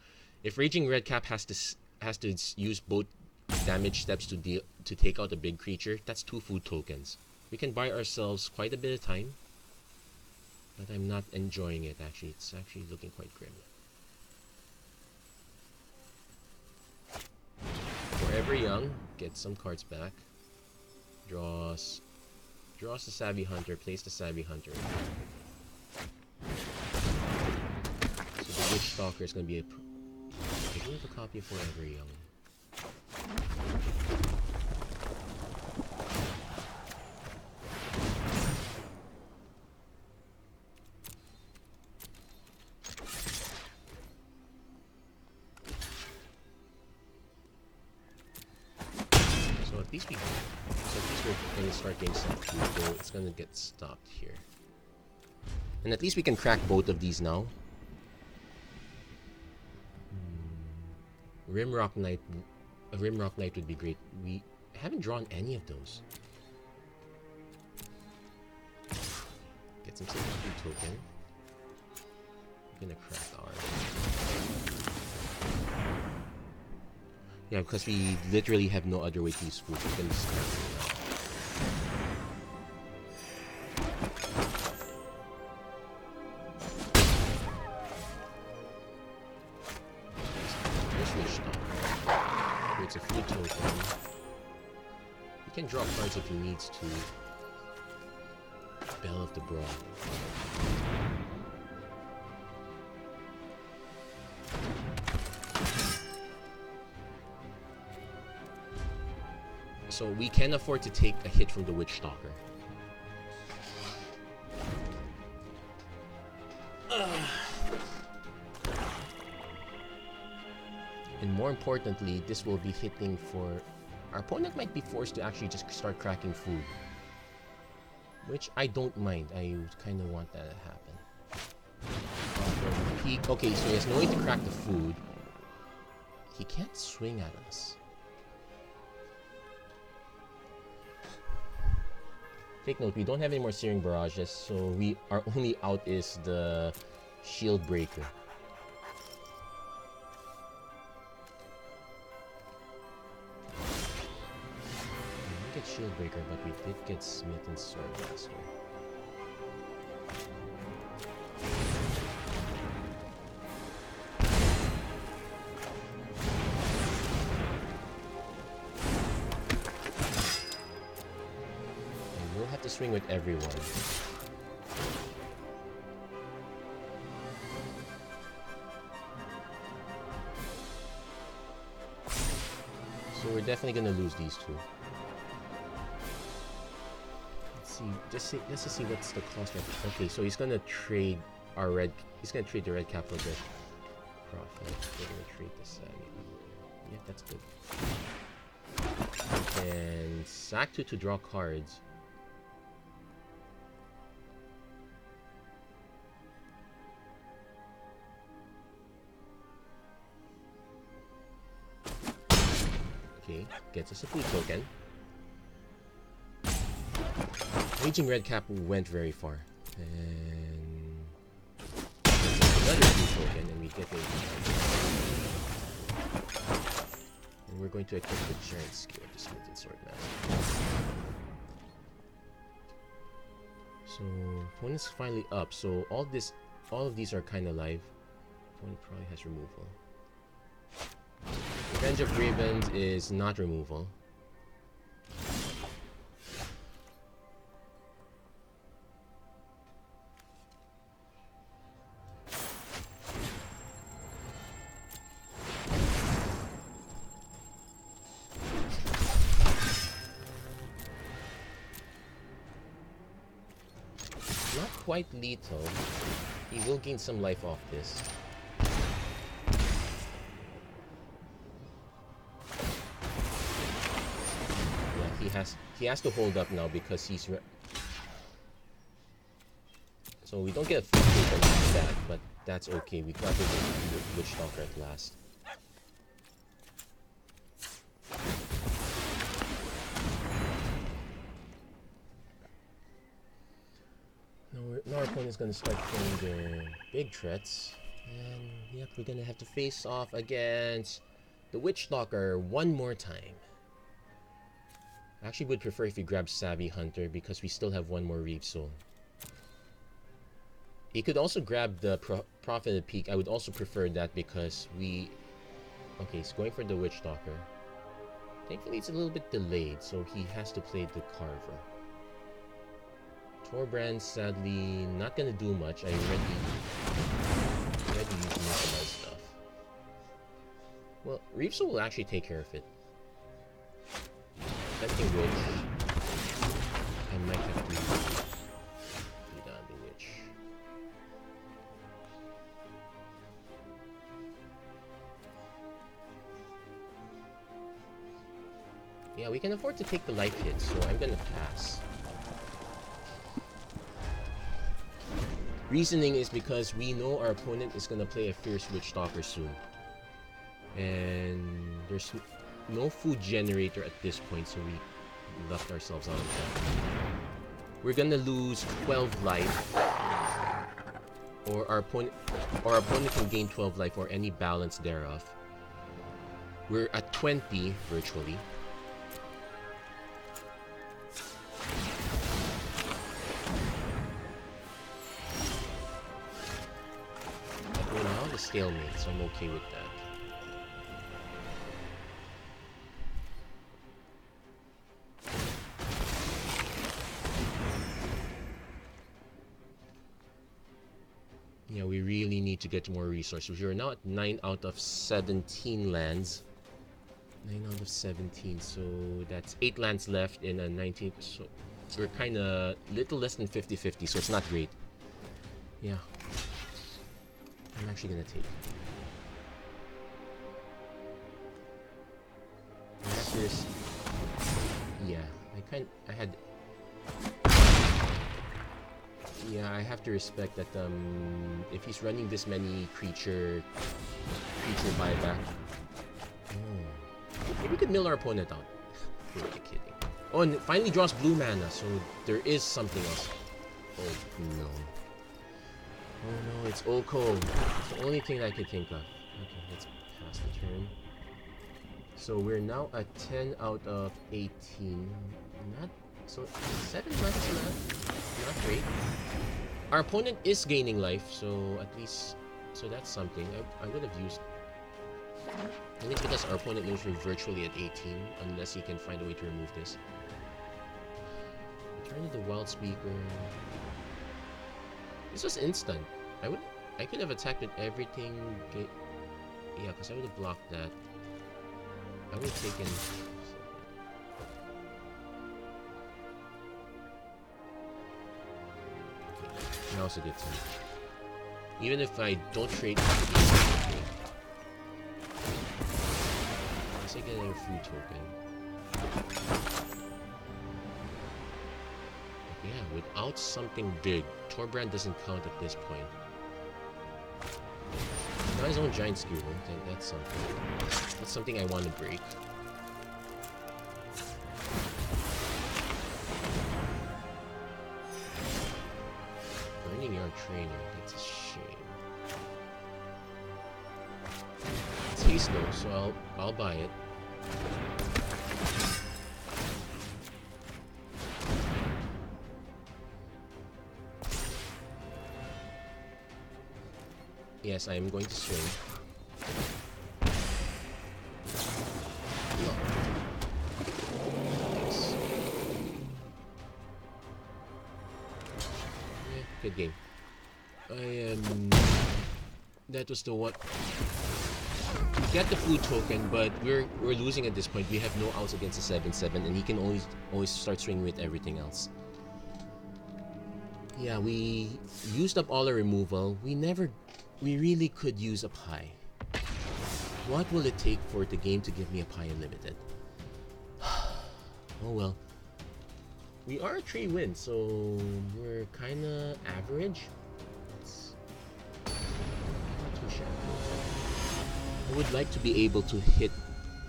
if Raging Redcap has to use both damage steps to take out a big creature, that's 2 food tokens. We can buy ourselves quite a bit of time, but I'm not enjoying it actually. It's actually looking quite grim. Forever Young, get some cards back. Draws the Savvy Hunter, plays the Savvy Hunter. So the Witch Stalker is going to be a... I do have a copy of Forever Young. So at least we're going to start getting stopped. It's going to get stopped here. And at least we can crack both of these now. Rimrock Knight would be great. We haven't drawn any of those. Get some safety token. I'm gonna crack ours. Yeah, because we literally have no other way to use food. We can just crack it now. It's a free token. He can draw cards if he needs to. Bell of the Brawl. So we can afford to take a hit from the Witch Stalker. And more importantly, this will be hitting for... Our opponent might be forced to actually just start cracking food. Which I don't mind. I kind of want that to happen. Peak. Okay, so he has no way to crack the food. He can't swing at us. Take note, we don't have any more Searing Barrages, so our only out is the Shield Breaker. Shield Breaker, but we did get Smith and Swordmaster. And we'll have to swing with everyone. So we're definitely gonna lose these two. Just to see what's the cost of. Okay, so he's gonna trade our red. He's gonna trade the red cap for the profit. We're gonna trade the Savvy. Yeah, that's good. And sack 2 to draw cards. Okay, gets us a blue token. Raging Redcap went very far. And another blue token, and we get a... And we're going to equip the Giant Skill of the Smithing Swordmaster. So, opponent's finally up. So, all of these are kind of live. Opponent probably has removal. Revenge of Ravens is not removal. Not quite lethal. He will gain some life off this. He has to hold up now because he's so we don't get a full take on that, but that's okay. We got rid of the Witch Stalker at last. Now our opponent's gonna start playing their big threats, and yep, we're gonna have to face off against the Witch Stalker one more time. I actually would prefer if he grabs Savvy Hunter because we still have one more Reef Soul. He could also grab the Prophet of the Peak. I would also prefer that because we... Okay, he's going for the Witch Stalker. Thankfully, it's a little bit delayed, so he has to play the Carver. Torbrand, sadly, not gonna do much. I already used most of my stuff. Well, Reef Soul will actually take care of it. Testing Witch. I might have to put down the Witch. Yeah, we can afford to take the life hit, so I'm gonna pass. Reasoning is because we know our opponent is gonna play a Fierce Witch Stalker soon. And there's no food generator at this point, so we left ourselves out of that. We're gonna lose 12 life, or our opponent can gain 12 life, or any balance thereof. We're at 20 virtually. We're now the stalemate, so I'm okay with that. Yeah, we really need to get more resources. We're now at 9 out of 17 lands. 9 out of 17, so that's 8 lands left in a 19. So we're kind of little less than 50-50, so it's not great. Yeah. I'm actually gonna take. This. Yeah, Yeah, I have to respect that if he's running this many creature buyback. Oh. Maybe we could mill our opponent out. Who am I kidding? Oh, and it finally draws blue mana, so there is something else. Oh no. Oh no, it's Oko. It's the only thing I could think of. Okay, let's pass the turn. So we're now at 10 out of 18. Not so 7 months left. Not great. Our opponent is gaining life, so at least that's something. I would have used. I think it's because our opponent knows we're virtually at 18, unless he can find a way to remove this. Return to the Wild Speaker. This was instant. I could have attacked with everything. Yeah, because I would have blocked that. I would have taken. Now's a good time. Even if I don't trade. Unless I get a food token. Yeah, without something big, Torbrand doesn't count at this point. Not his own giant skewer. That's something. That's something I want to break. Burning Yard Trainer. That's a shame. It's haste though, so I'll buy it. Yes, I am going to swing. No. Nice. Yeah, good game. That was the one. We get the food token, but we're losing at this point. We have no outs against the 7/7, and he can always start swinging with everything else. Yeah, we used up all our removal. We really could use a pie. What will it take for the game to give me a pie unlimited? Oh well. We are a 3 win, so we're kinda average. Not too shabby. I would like to be able to hit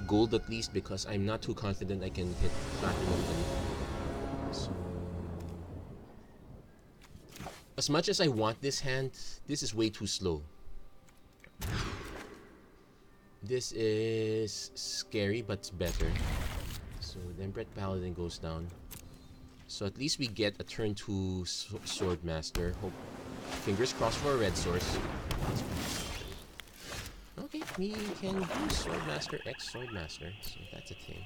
gold at least, because I'm not too confident I can hit platinum. So, as much as I want this hand, this is way too slow. This is scary, but it's better. So then Brett Paladin goes down. So at least we get a turn 2 Swordmaster. Hope, fingers crossed for a red source. Okay, we can do Swordmaster X Swordmaster, so that's a thing.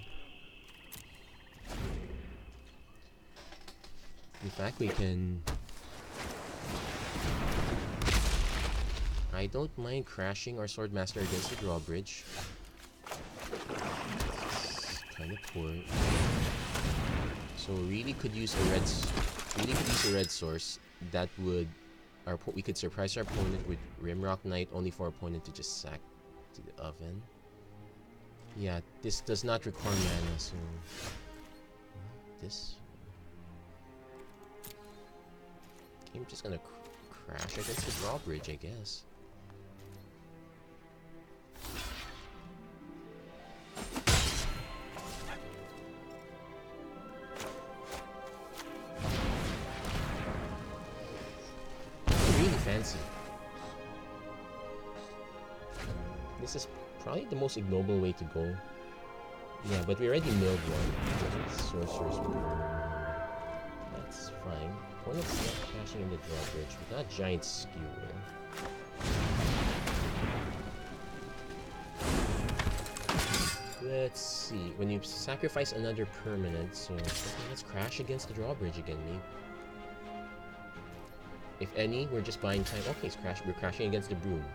In fact, we can... I don't mind crashing our Swordmaster against the drawbridge. It's kind of poor. So really could use a red source that would we could surprise our opponent with Rimrock Knight, only for our opponent to just sack to the oven. Yeah, this does not require mana, so this I'm just gonna crash against the drawbridge, I guess. Fancy. This is probably the most ignoble way to go. Yeah, but we already milled one. Sorcerer's Burn. That's fine. Opponent's not crashing in the drawbridge. We got giant skewer. Let's see. When you sacrifice another permanent, so let's crash against the drawbridge again, maybe. If any, we're just buying time. Okay, we're crashing against the broom.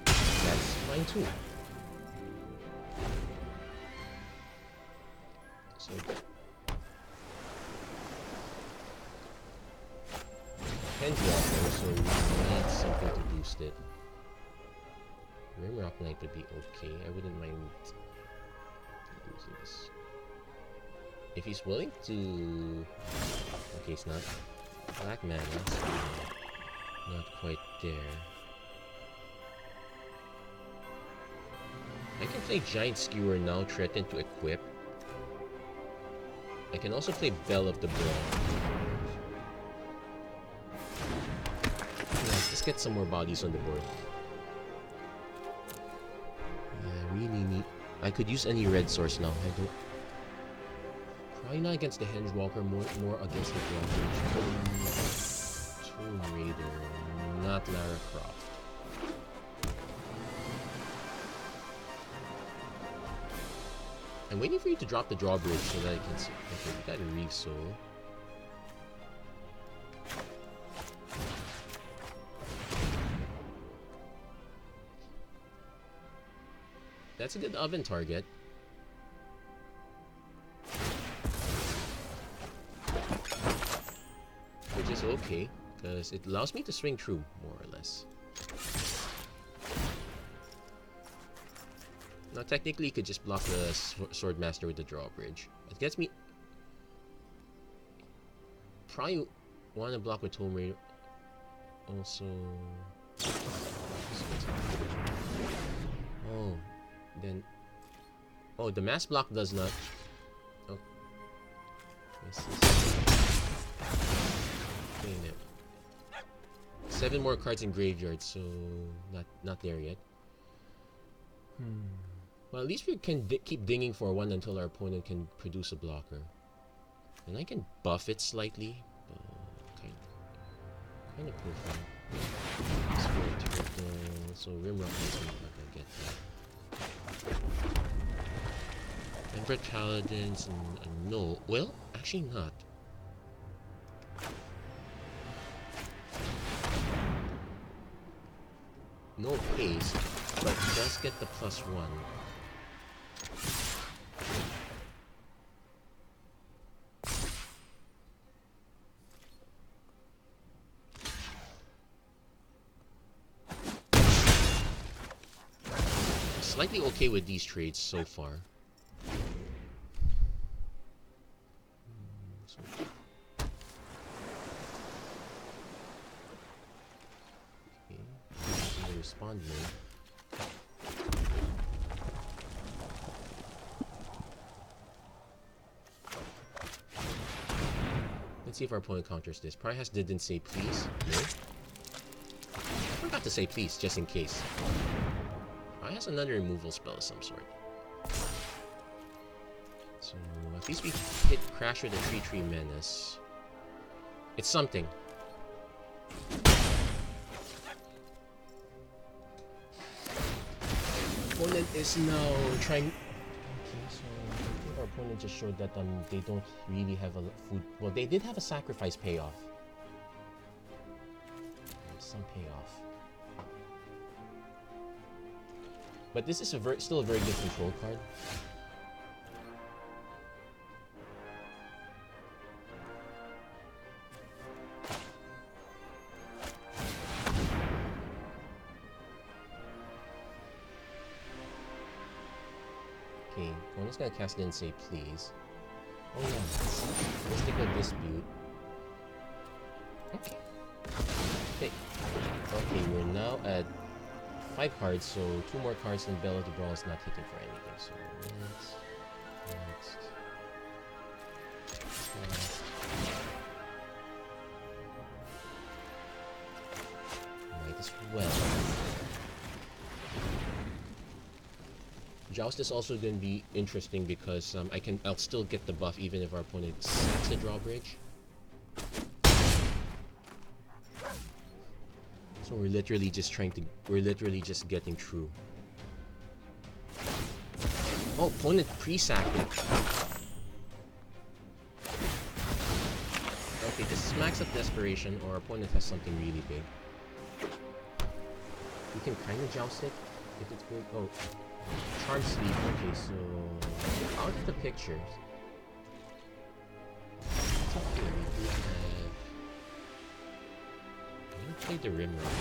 That's fine too. So Pendulum, so we need something to boost it. Rimrock Knight would be okay. I wouldn't mind losing this. If he's willing to... Okay, he's not. Black mana, not quite there. I can play Giant Skewer now, threaten to equip. I can also play Bell of the Brawl. Yeah, just get some more bodies on the board. Yeah, really need... I could use any red source now. I don't... Probably not against the Henge Walker, more against the Drawbridge. Tomb Raider, not Lara Croft. I'm waiting for you to drop the drawbridge so that I can see. Okay, we got a Reeve Soul. That's a good oven target. Which is okay, because it allows me to swing through, more or less. Now, technically, you could just block the Sword Master with the drawbridge. It gets me... Probably want to block with Tomb Raider. Also... Oh, then... Oh, the mass block does not... Oh. Okay, no. 7 more cards in graveyard, so... Not there yet. Well, at least we can keep dinging for 1 until our opponent can produce a blocker. And I can buff it slightly. Kind of profile. So Rimrock is not gonna get that. Emperor Paladins and no. Well, actually not. No haste, but he does get the +1. Slightly okay with these trades so far. Okay, respond mode. Let's see if our opponent counters this. Probably didn't say please. No. I forgot to say please, just in case. He has another removal spell of some sort. So at least we hit Crash with a 3/3 Menace. It's something. Opponent is now trying. Okay, so I think our opponent just showed that they don't really have a food. Well, they did have a sacrifice payoff. Some payoff. But this is still a very good control card. Okay, I'm just gonna cast in say please. Oh yeah, Mystical Dispute. Okay. Okay, we're now at 5 cards, so 2 more cards and Bell of the Brawl is not hitting for anything. So next. Might as well. Joust is also going to be interesting because I'll still get the buff even if our opponent sets a drawbridge. So we're literally just getting through. Oh, opponent pre-sacked it. Okay, this is max of desperation, or our opponent has something really big. We can kind of joust it if it's big. Oh, Charm Sleep. Okay, so I'll get the pictures. It's okay, we do have... Play the Rimrock.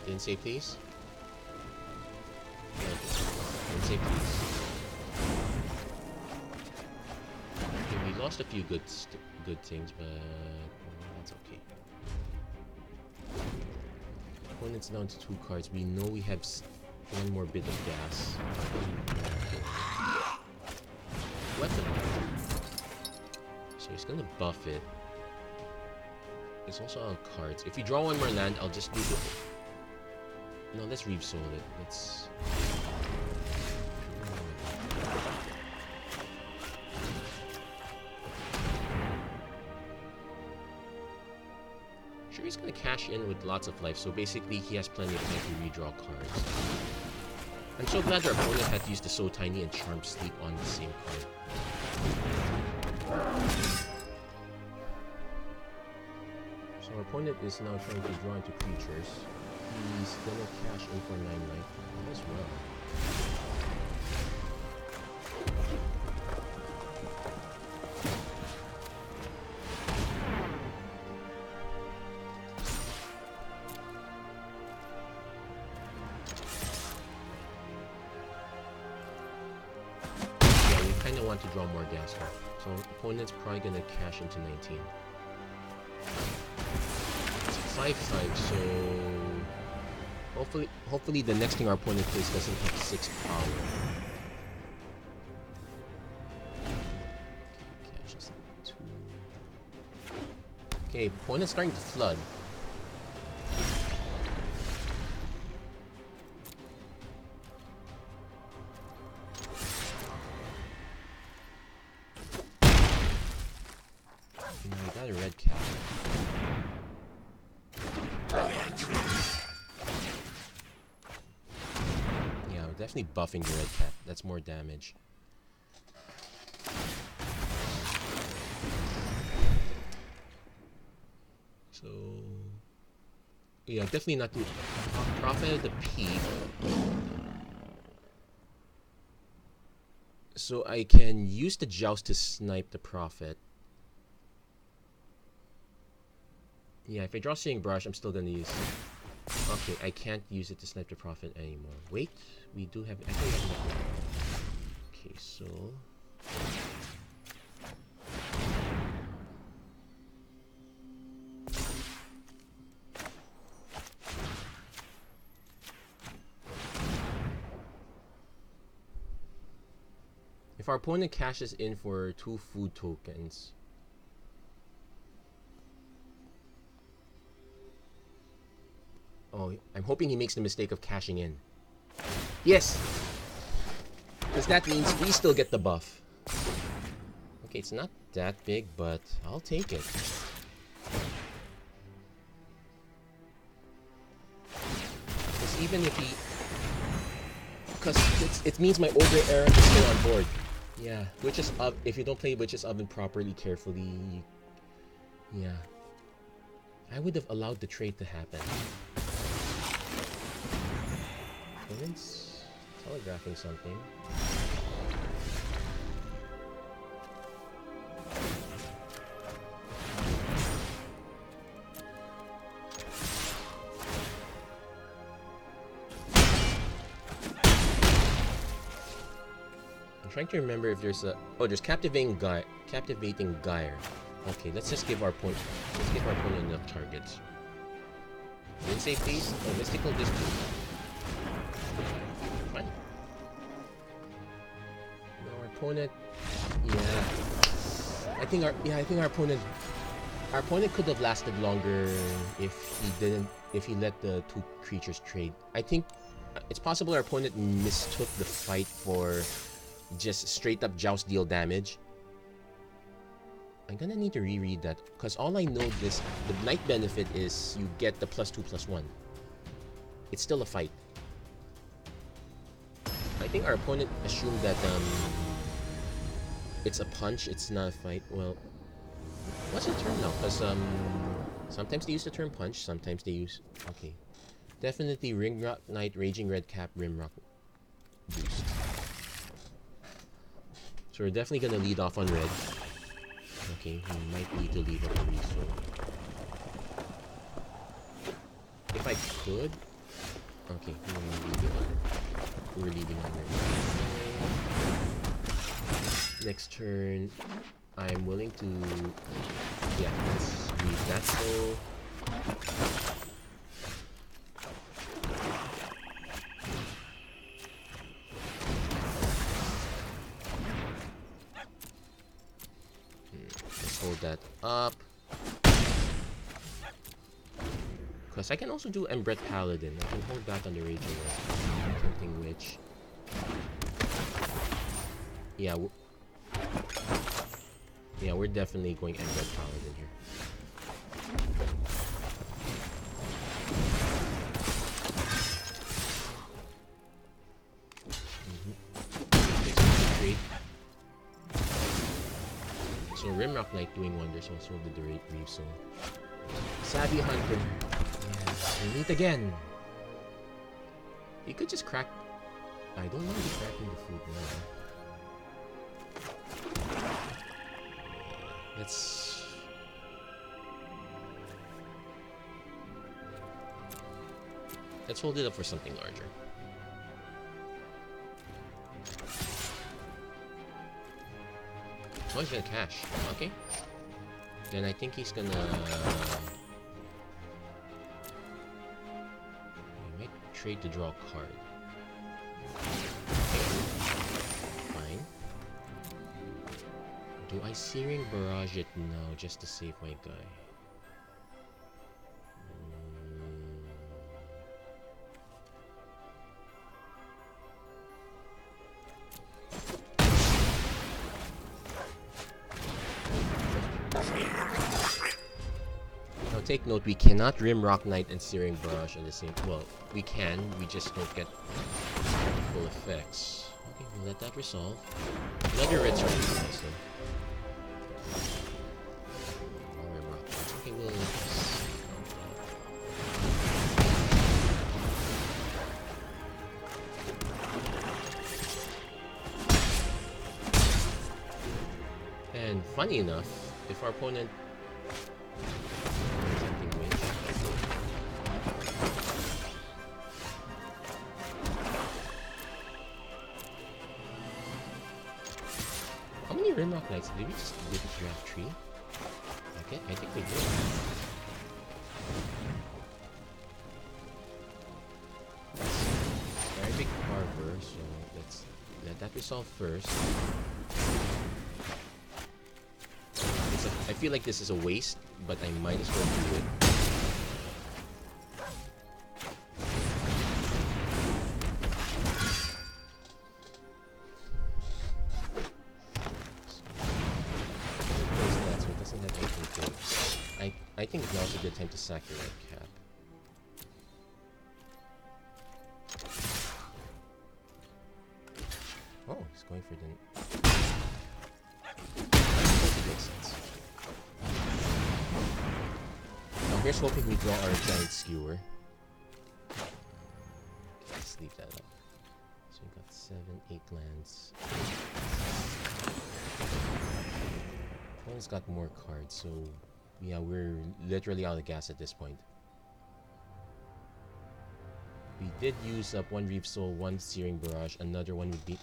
Didn't say please? Okay. Didn't say please. Okay, we lost a few good things, but that's okay. Opponent's down to 2 cards. We know we have 1 more bit of gas. Weapon. So he's gonna buff it. It's also out of cards. If we draw 1 more land, I'll just do the... No, let's Reeve Soul it. Let's... Sure, he's gonna cash in with lots of life, so basically he has plenty of time to redraw cards. I'm so glad our opponent had to use the So Tiny and Charm Sleep on the same card. So our opponent is now trying to draw into creatures. He's gonna cash in for 9 life as well. want to draw more gas here. So opponent's probably gonna cash into 19. It's 5/5, so hopefully the next thing our opponent plays doesn't have 6 power. Cash is 2. Okay, opponent's starting to flood. A red cap. Yeah, we're definitely buffing the red cap. That's more damage. So yeah, definitely not to profit at the peak. So I can use the joust to snipe the profit. Yeah, if I draw Seeing Brush, I'm still gonna use... Okay, I can't use it to snipe the profit anymore. Wait, we do have... I think we have enough. Okay, so... If our opponent cashes in for 2 food tokens... Oh, I'm hoping he makes the mistake of cashing in. Yes! Because that means we still get the buff. Okay, it's not that big, but I'll take it. Because even if he... Because it means my Ogre Era is still on board. Yeah, Witch's Oven... If you don't play Witch's Oven properly, carefully... Yeah. I would have allowed the trade to happen. Opponent's telegraphing something. I'm trying to remember if there's a... Oh, there's Captivating Gyre. Okay, let's just give our opponent enough targets. Win save please. Oh, Mystical Dispute. Fine. No, our opponent... Yeah. I think our opponent could have lasted longer if he let the 2 creatures trade. I think it's possible our opponent mistook the fight for just straight up joust deal damage. I'm gonna need to reread that because all I know is the night benefit is you get the +2/+1. It's still a fight. I think our opponent assumed that it's a punch, it's not a fight. Well, what's the term now? Because sometimes they use the term punch, sometimes they use... Okay. Definitely Ringrock Knight, Raging Red Cap, Rimrock boost. So we're definitely gonna lead off on red. Okay, we might need to leave up a resource. If I could... Okay, we're leaving on red. Next turn, I'm willing to... Yeah, let's leave that so... Let's hold that up. Because I can also do Embred Paladin. I can hold back on the Raging Red. Tempting Witch. Yeah, we're definitely going Embred Paladin here. So Rimrock Knight doing wonders also with the Rate Reef, so... Savvy Hunter. Yes, we meet again! You could just crack... I don't want to be cracking the food now. Let's hold it up for something larger. Oh, he's gonna cash. Okay. Then I think he's gonna... He might trade to draw a card. Okay. Fine. Do I Searing Barrage it now just to save my guy? Take note, we cannot Rimrock Knight and Searing Barrage at the same... Well, we can, we just don't get full effects. Okay, we'll let that resolve. Another red sword is nice though. Rimrock Knight. Okay, we'll let this... And funny enough, if our opponent... Rimrock Knights, did we just did the draft tree? Okay, I think we did. Very big carver, so let's let that resolve first. I feel like this is a waste, but I might as well do it. I think now's a good time to sack your red cap. Oh, he's going for the... That makes sense. Now here's hoping we draw our giant skewer. Let's leave that up. So we got 7, 8 lands. Opponent's got more cards, so... Yeah, we're literally out of gas at this point. We did use up 1 Reef Soul, 1 Searing Barrage, another one would be...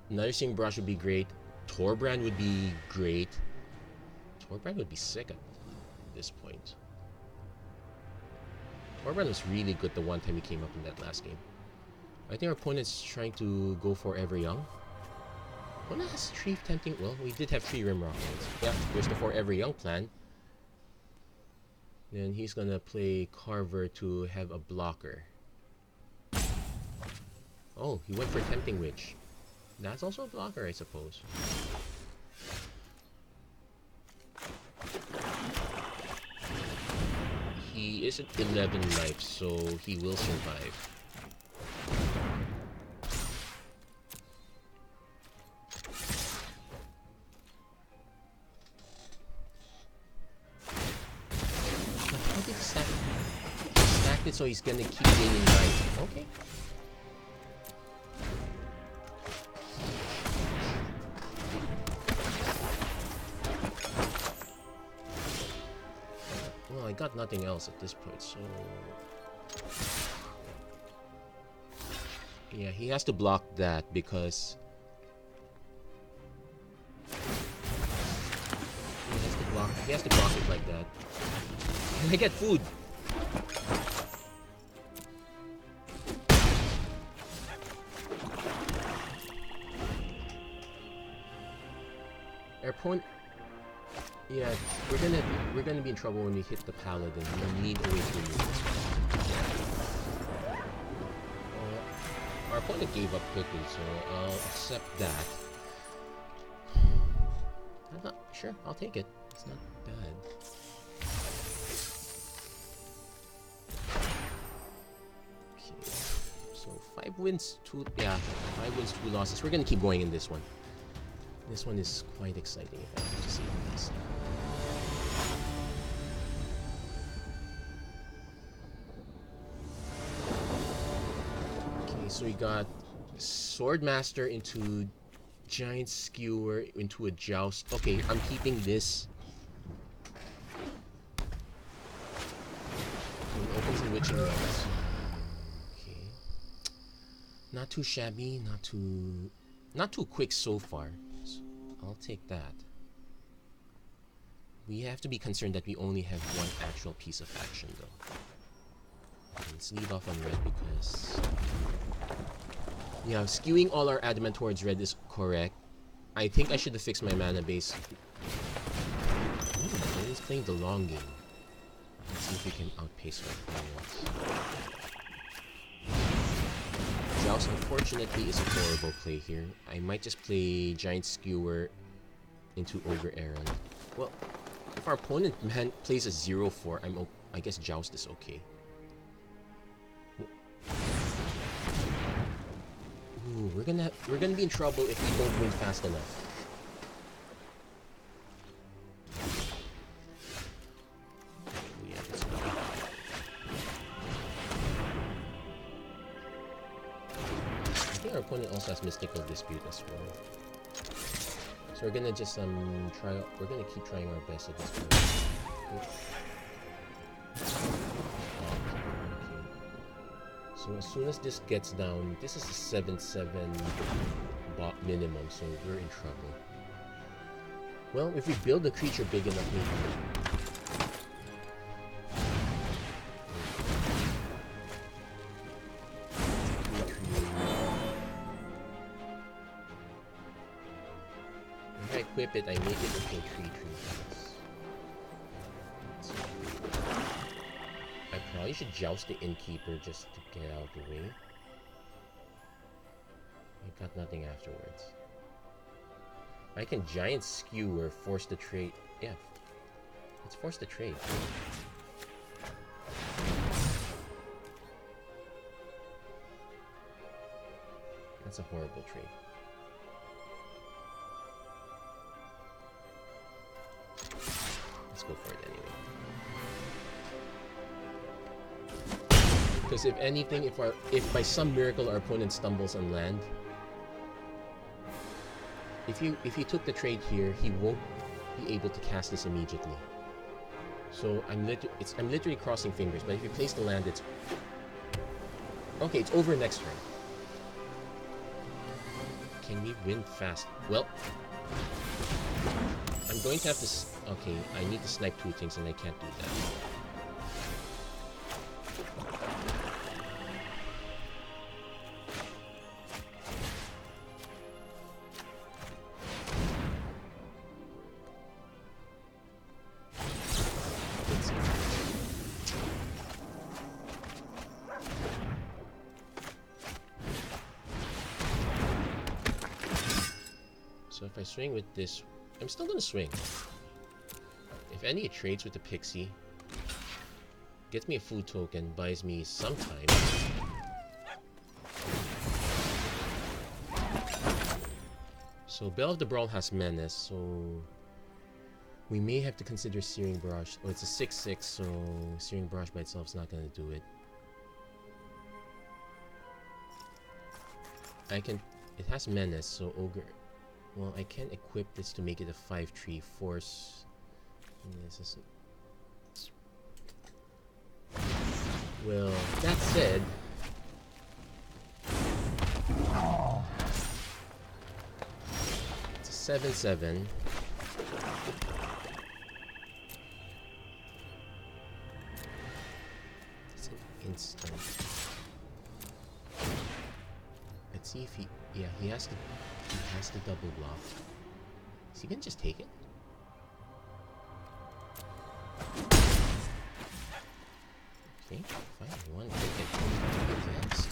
Another Searing Barrage would be great. Torbrand would be great. Torbrand would be sick at this point. Torbrand was really good the one time he came up in that last game. I think our opponent's trying to go for Ever Young. One has 3 tempting. Well, we did have 3 Rimrock Knights. Yeah, there's the Forever Young plan. Then he's gonna play Carver to have a blocker. Oh, he went for Tempting Witch. That's also a blocker, I suppose. He is at 11 life, so he will survive. So he's gonna keep gaining life. Okay. Well, I got nothing else at this point, so... Yeah, he has to block that because... He has to block it like that. And I get food! Point, yeah, we're gonna be in trouble when we hit the paladin. We need a way to remove this. Our opponent gave up quickly, so I'll accept that. I'm not sure. I'll take it. It's not bad. Okay, so 5 wins, 2 losses. We're gonna keep going in this one. This one is quite exciting if I have to say this. Okay, so we got Swordmaster into Giant Skewer into a Joust. Okay, I'm keeping this. Opens and Witching Rods. Okay. Not too shabby, not too quick so far. I'll take that. We have to be concerned that we only have one actual piece of action, though. Let's leave off on red because... yeah, skewing all our Adamant towards red is correct. I think I should have fixed my mana base. Ooh, he's playing the long game. Let's see if we can outpace our opponents. Joust, unfortunately, is a horrible play here. I might just play Giant Skewer into Ogre Errand. Well, if our opponent plays a 0-4, I guess Joust is okay. Ooh, we're gonna be in trouble if we don't win fast enough. Yeah, that's good. I think our opponent also has Mystical Dispute as well. So we're gonna just we're gonna keep trying our best at this point. So as soon as this gets down, this is a 7-7 bot minimum, so we're in trouble. Well, if we build a creature big enough, maybe. If I equip it, I make it into a 3/3. I probably should joust the Innkeeper just to get out of the way. I got nothing afterwards. I can Giant Skewer, force the trade. Yeah, let's force the trade. That's a horrible trade. Let's go for it anyway. Because if anything, if by some miracle our opponent stumbles on land, if he took the trade here, he won't be able to cast this immediately. So I'm literally crossing fingers. But if he plays the land, it's okay. It's over next turn. Can we win fast? Well, I'm going to have to. Okay, I need to snipe 2 things, and I can't do that. So if I swing with this, I'm still gonna swing. If any, it trades with the Pixie. Gets me a food token, buys me some time. So Bell of the Brawl has Menace, so we may have to consider Searing Barrage. Oh, it's a 6/6, so Searing Barrage by itself is not gonna do it. It has Menace, so Ogre. Well, I can equip this to make it a 5/3 force. Well, that said, it's a 7/7. It's an instant. Let's see if he has to double block. Is he gonna just take it? Okay, fine. One ticket advanced.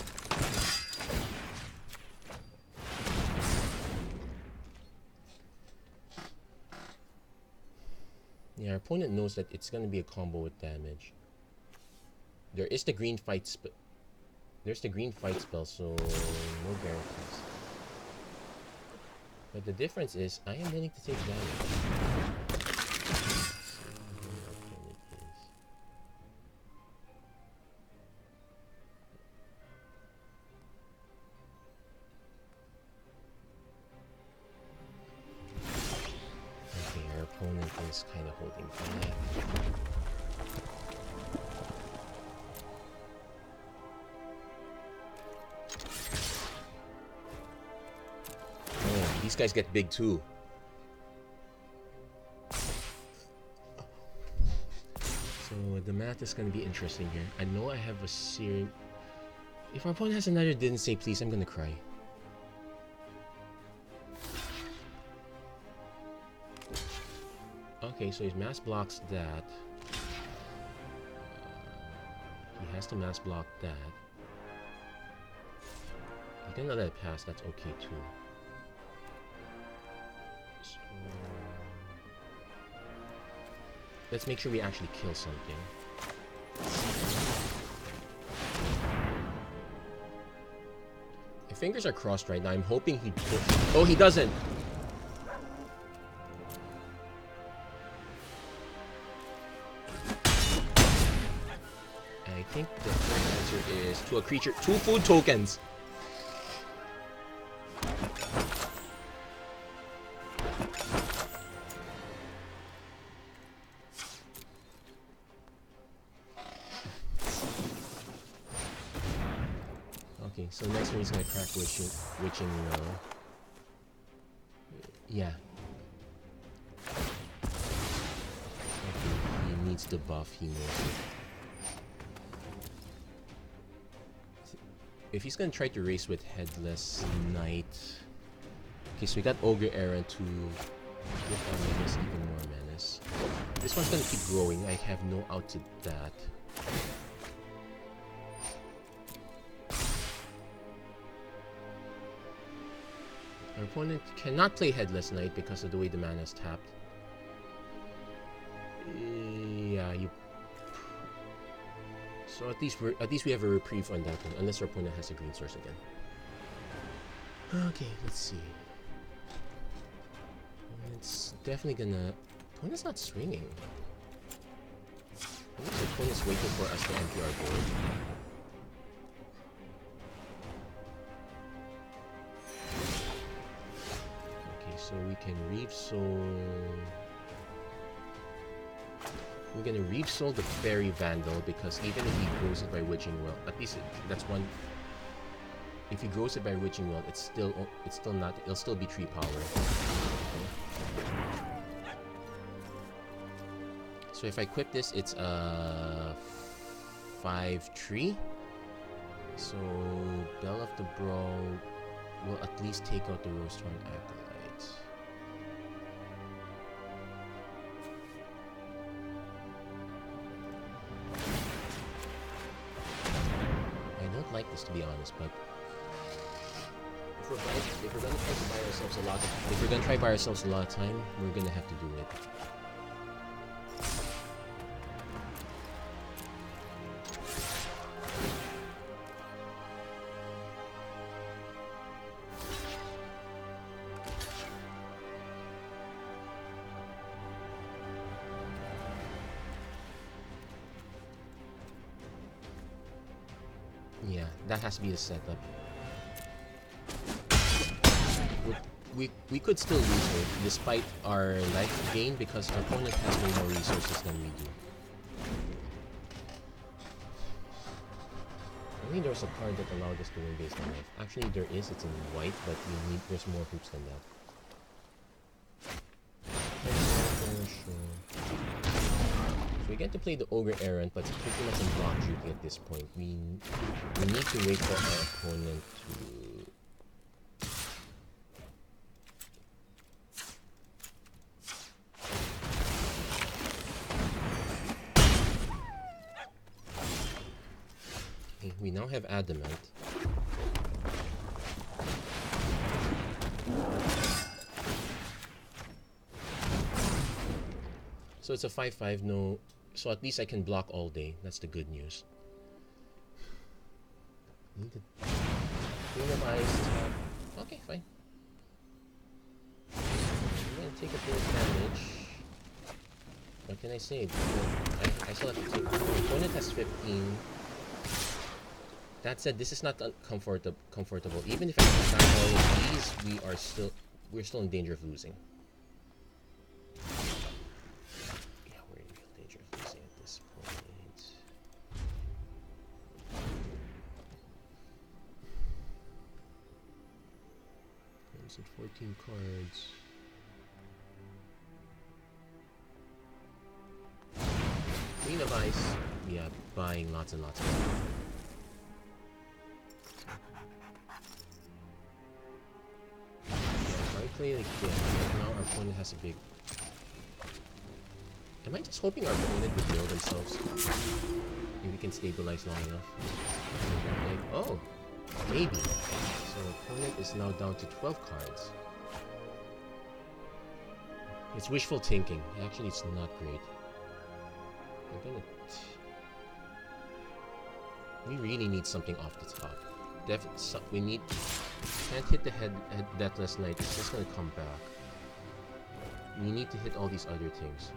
Yeah, our opponent knows that it's gonna be a combo with damage. There is the green fight spell. There's the green fight spell, so no guarantees. But the difference is, I am willing to take damage. Okay, our opponent is kind of holding back. These guys get big too. So the math is gonna be interesting here. I know I have a series. If our opponent has another didn't say please, I'm gonna cry. Okay, so he mass blocks that. He has to mass block that. He didn't let it pass, that's okay too. So let's make sure we actually kill something. My fingers are crossed right now. I'm hoping he... Oh, he doesn't! I think the correct answer is to a creature. 2 food tokens! Okay, so next one he's gonna crack Witching Will. Yeah. Okay, he needs the buff, he knows it. If he's gonna try to race with Headless Knight... Okay, so we got Ogre Errant to give our menace even more menace. This one's gonna keep growing, I have no out to that. Our opponent cannot play Headless Knight because of the way the mana is tapped. Yeah, you... So at least we have a reprieve on that one, unless our opponent has a green source again. Okay, let's see. It's definitely gonna... Opponent's not swinging. I think the opponent's waiting for us to empty our board. Okay, so we can Reave Soul... We're gonna Reave Soul the Fairy Vandal because even if he grows it by Witching Well, at least that's one. If he grows it by Witching Well, it's still not. It'll still be 3 power. Okay. So if I equip this, it's a 5/3. So Bell of the Brawl will at least take out the Rosethorn Acolyte. Like this, to be honest, but if we're gonna try to buy ourselves a lot of time, we're gonna have to do it. Yeah, that has to be the setup. We could still lose it despite our life gain because our opponent has way more resources than we do. I think there's a card that allowed us to win based on life. Actually, there is. It's in white, but there's more hoops than that. We get to play the Ogre Errant, but it's pretty much in block duty at this point. We need to wait for our opponent to... Okay, we now have Adamant. So it's a 5/5, no... So at least I can block all day. That's the good news. Need to Queen of Ice. Okay, fine. I'm gonna take a bit of damage. What can I say? I still have to take... My opponent has 15. That said, this is not comfortable. Even if I can back all of these, we're still in danger of losing. We're in real danger of losing at this point. Comes at 14 cards. Queen of of ice. Yeah, buying lots and lots of stuff. Yeah, if I play like now our opponent has a big... Am I just hoping our opponent would heal themselves? Maybe we can stabilize long enough. Like, oh, maybe. So opponent is now down to 12 cards. It's wishful thinking. Actually, it's not great. We're gonna... We really need something off the top. We need... Can't hit the Deathless Knight. It's just gonna come back. We need to hit all these other things.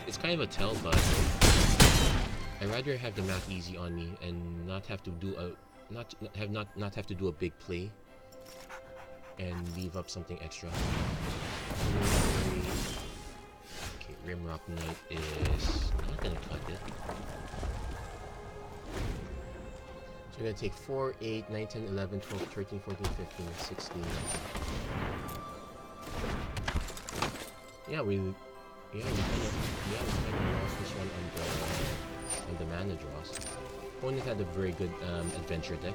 It's kind of a tell, but I'd rather have the math easy on me and not have to do a not have to do a big play and leave up something extra. Okay, Rimrock Knight is not gonna cut it. So we're gonna take 4, 8, 9, 10, 11, 12, 13, 14, 15, 16. Yeah, we kind of lost this one on the mana draws. Opponent had a very good adventure deck.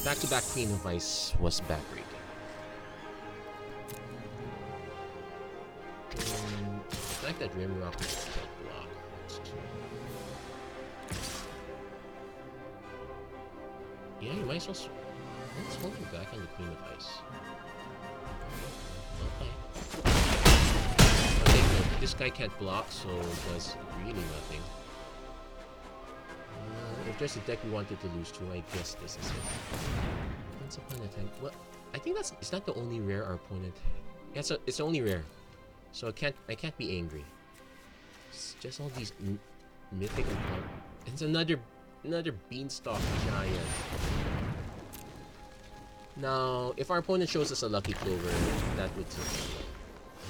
Back-to-back Queen of Ice was backbreaking. The fact that Rimrock is a block. Yeah, you might as well. Let's hold him back on the Queen of Ice. Okay. This guy can't block, so it does really nothing. If there's a deck we wanted to lose to, I guess this is it. Once upon a time, well, I think it's not the only rare our opponent. Yeah, it's the only rare, so I can't be angry. It's just all these mythic and it's another Beanstalk Giant. Now, if our opponent shows us a Lucky Clover, that would take it.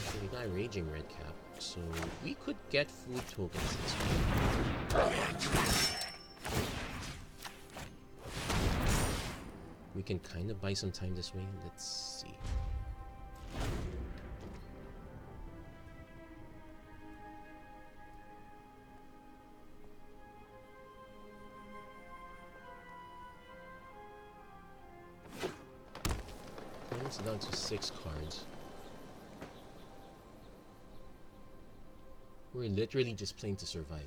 Okay, we got a Raging Redcap, so we could get food tokens this way. We can kind of buy some time this way. Let's see. It's down to 6 cards. We're literally just playing to survive.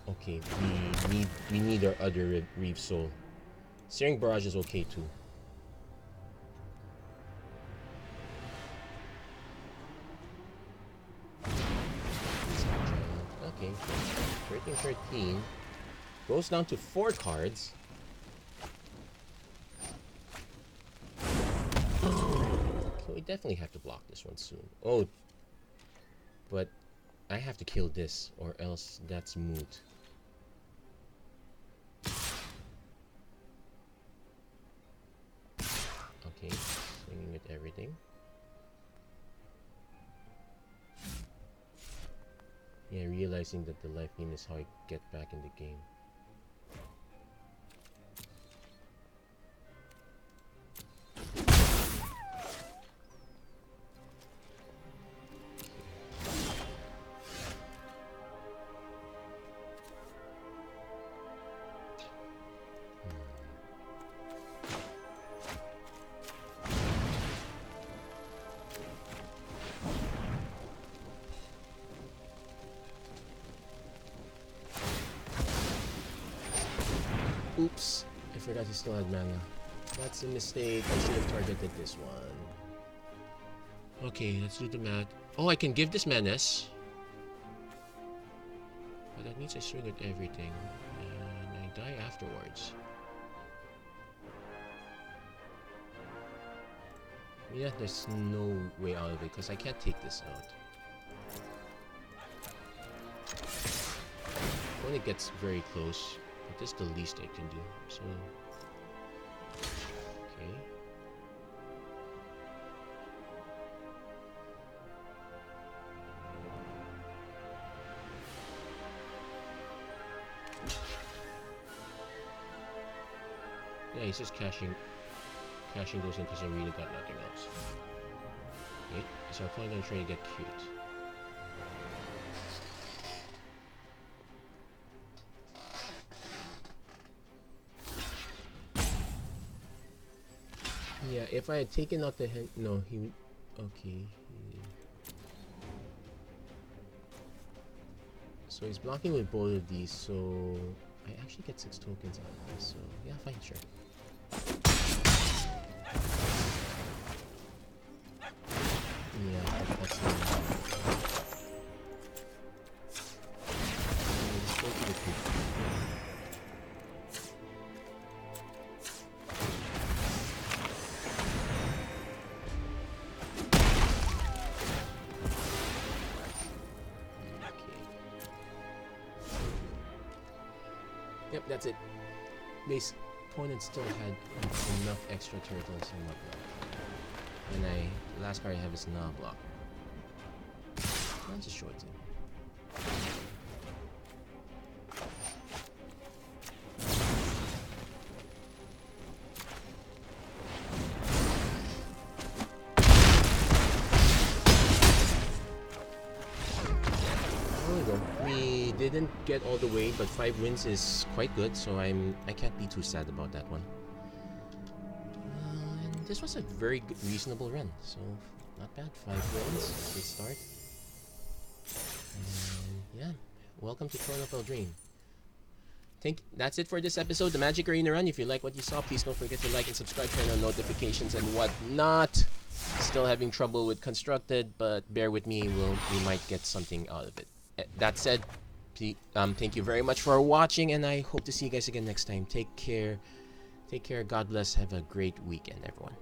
Okay, we need our other Reef Soul. Searing Barrage is okay too. Okay, 13 goes down to 4 cards. Okay, we definitely have to block this one soon. Oh, but I have to kill this, or else that's moot. Okay, swinging with everything. Yeah, realizing that the life gain is how I get back in the game. Oops, I forgot he still had mana. That's a mistake. I should have targeted this one. Okay, let's do the math. Oh, I can give this menace. But that means I swing at everything. And I die afterwards. Yeah, there's no way out of it because I can't take this out. when it gets very close, but this is the least I can do. So, okay. Yeah, he's just cashing those in because I really got nothing else. Okay, so I'm probably gonna try to get cute. Yeah, if I had taken out the hand, no, he, okay. So he's blocking with both of these, so I actually get 6 tokens out of this. So yeah, fine, sure. Yeah, that's not. Let's go to the creep. Yep, that's it. Base opponent still had enough extra turtles and whatnot. And last card I have is not block. I'll just show it to him. There we go. We didn't get all the way, but 5 wins is quite good, so I can't be too sad about that one. And this was a very good, reasonable run, so not bad. 5 wins, good start. And yeah, welcome to Throne of Eldraine. That's it for this episode, the Magic Arena run. If you like what you saw, please don't forget to like and subscribe, turn on notifications and whatnot. Still having trouble with Constructed, but bear with me, we might get something out of it. That said, thank you very much for watching, and I hope to see you guys again next time. Take care. God bless. Have a great weekend, everyone.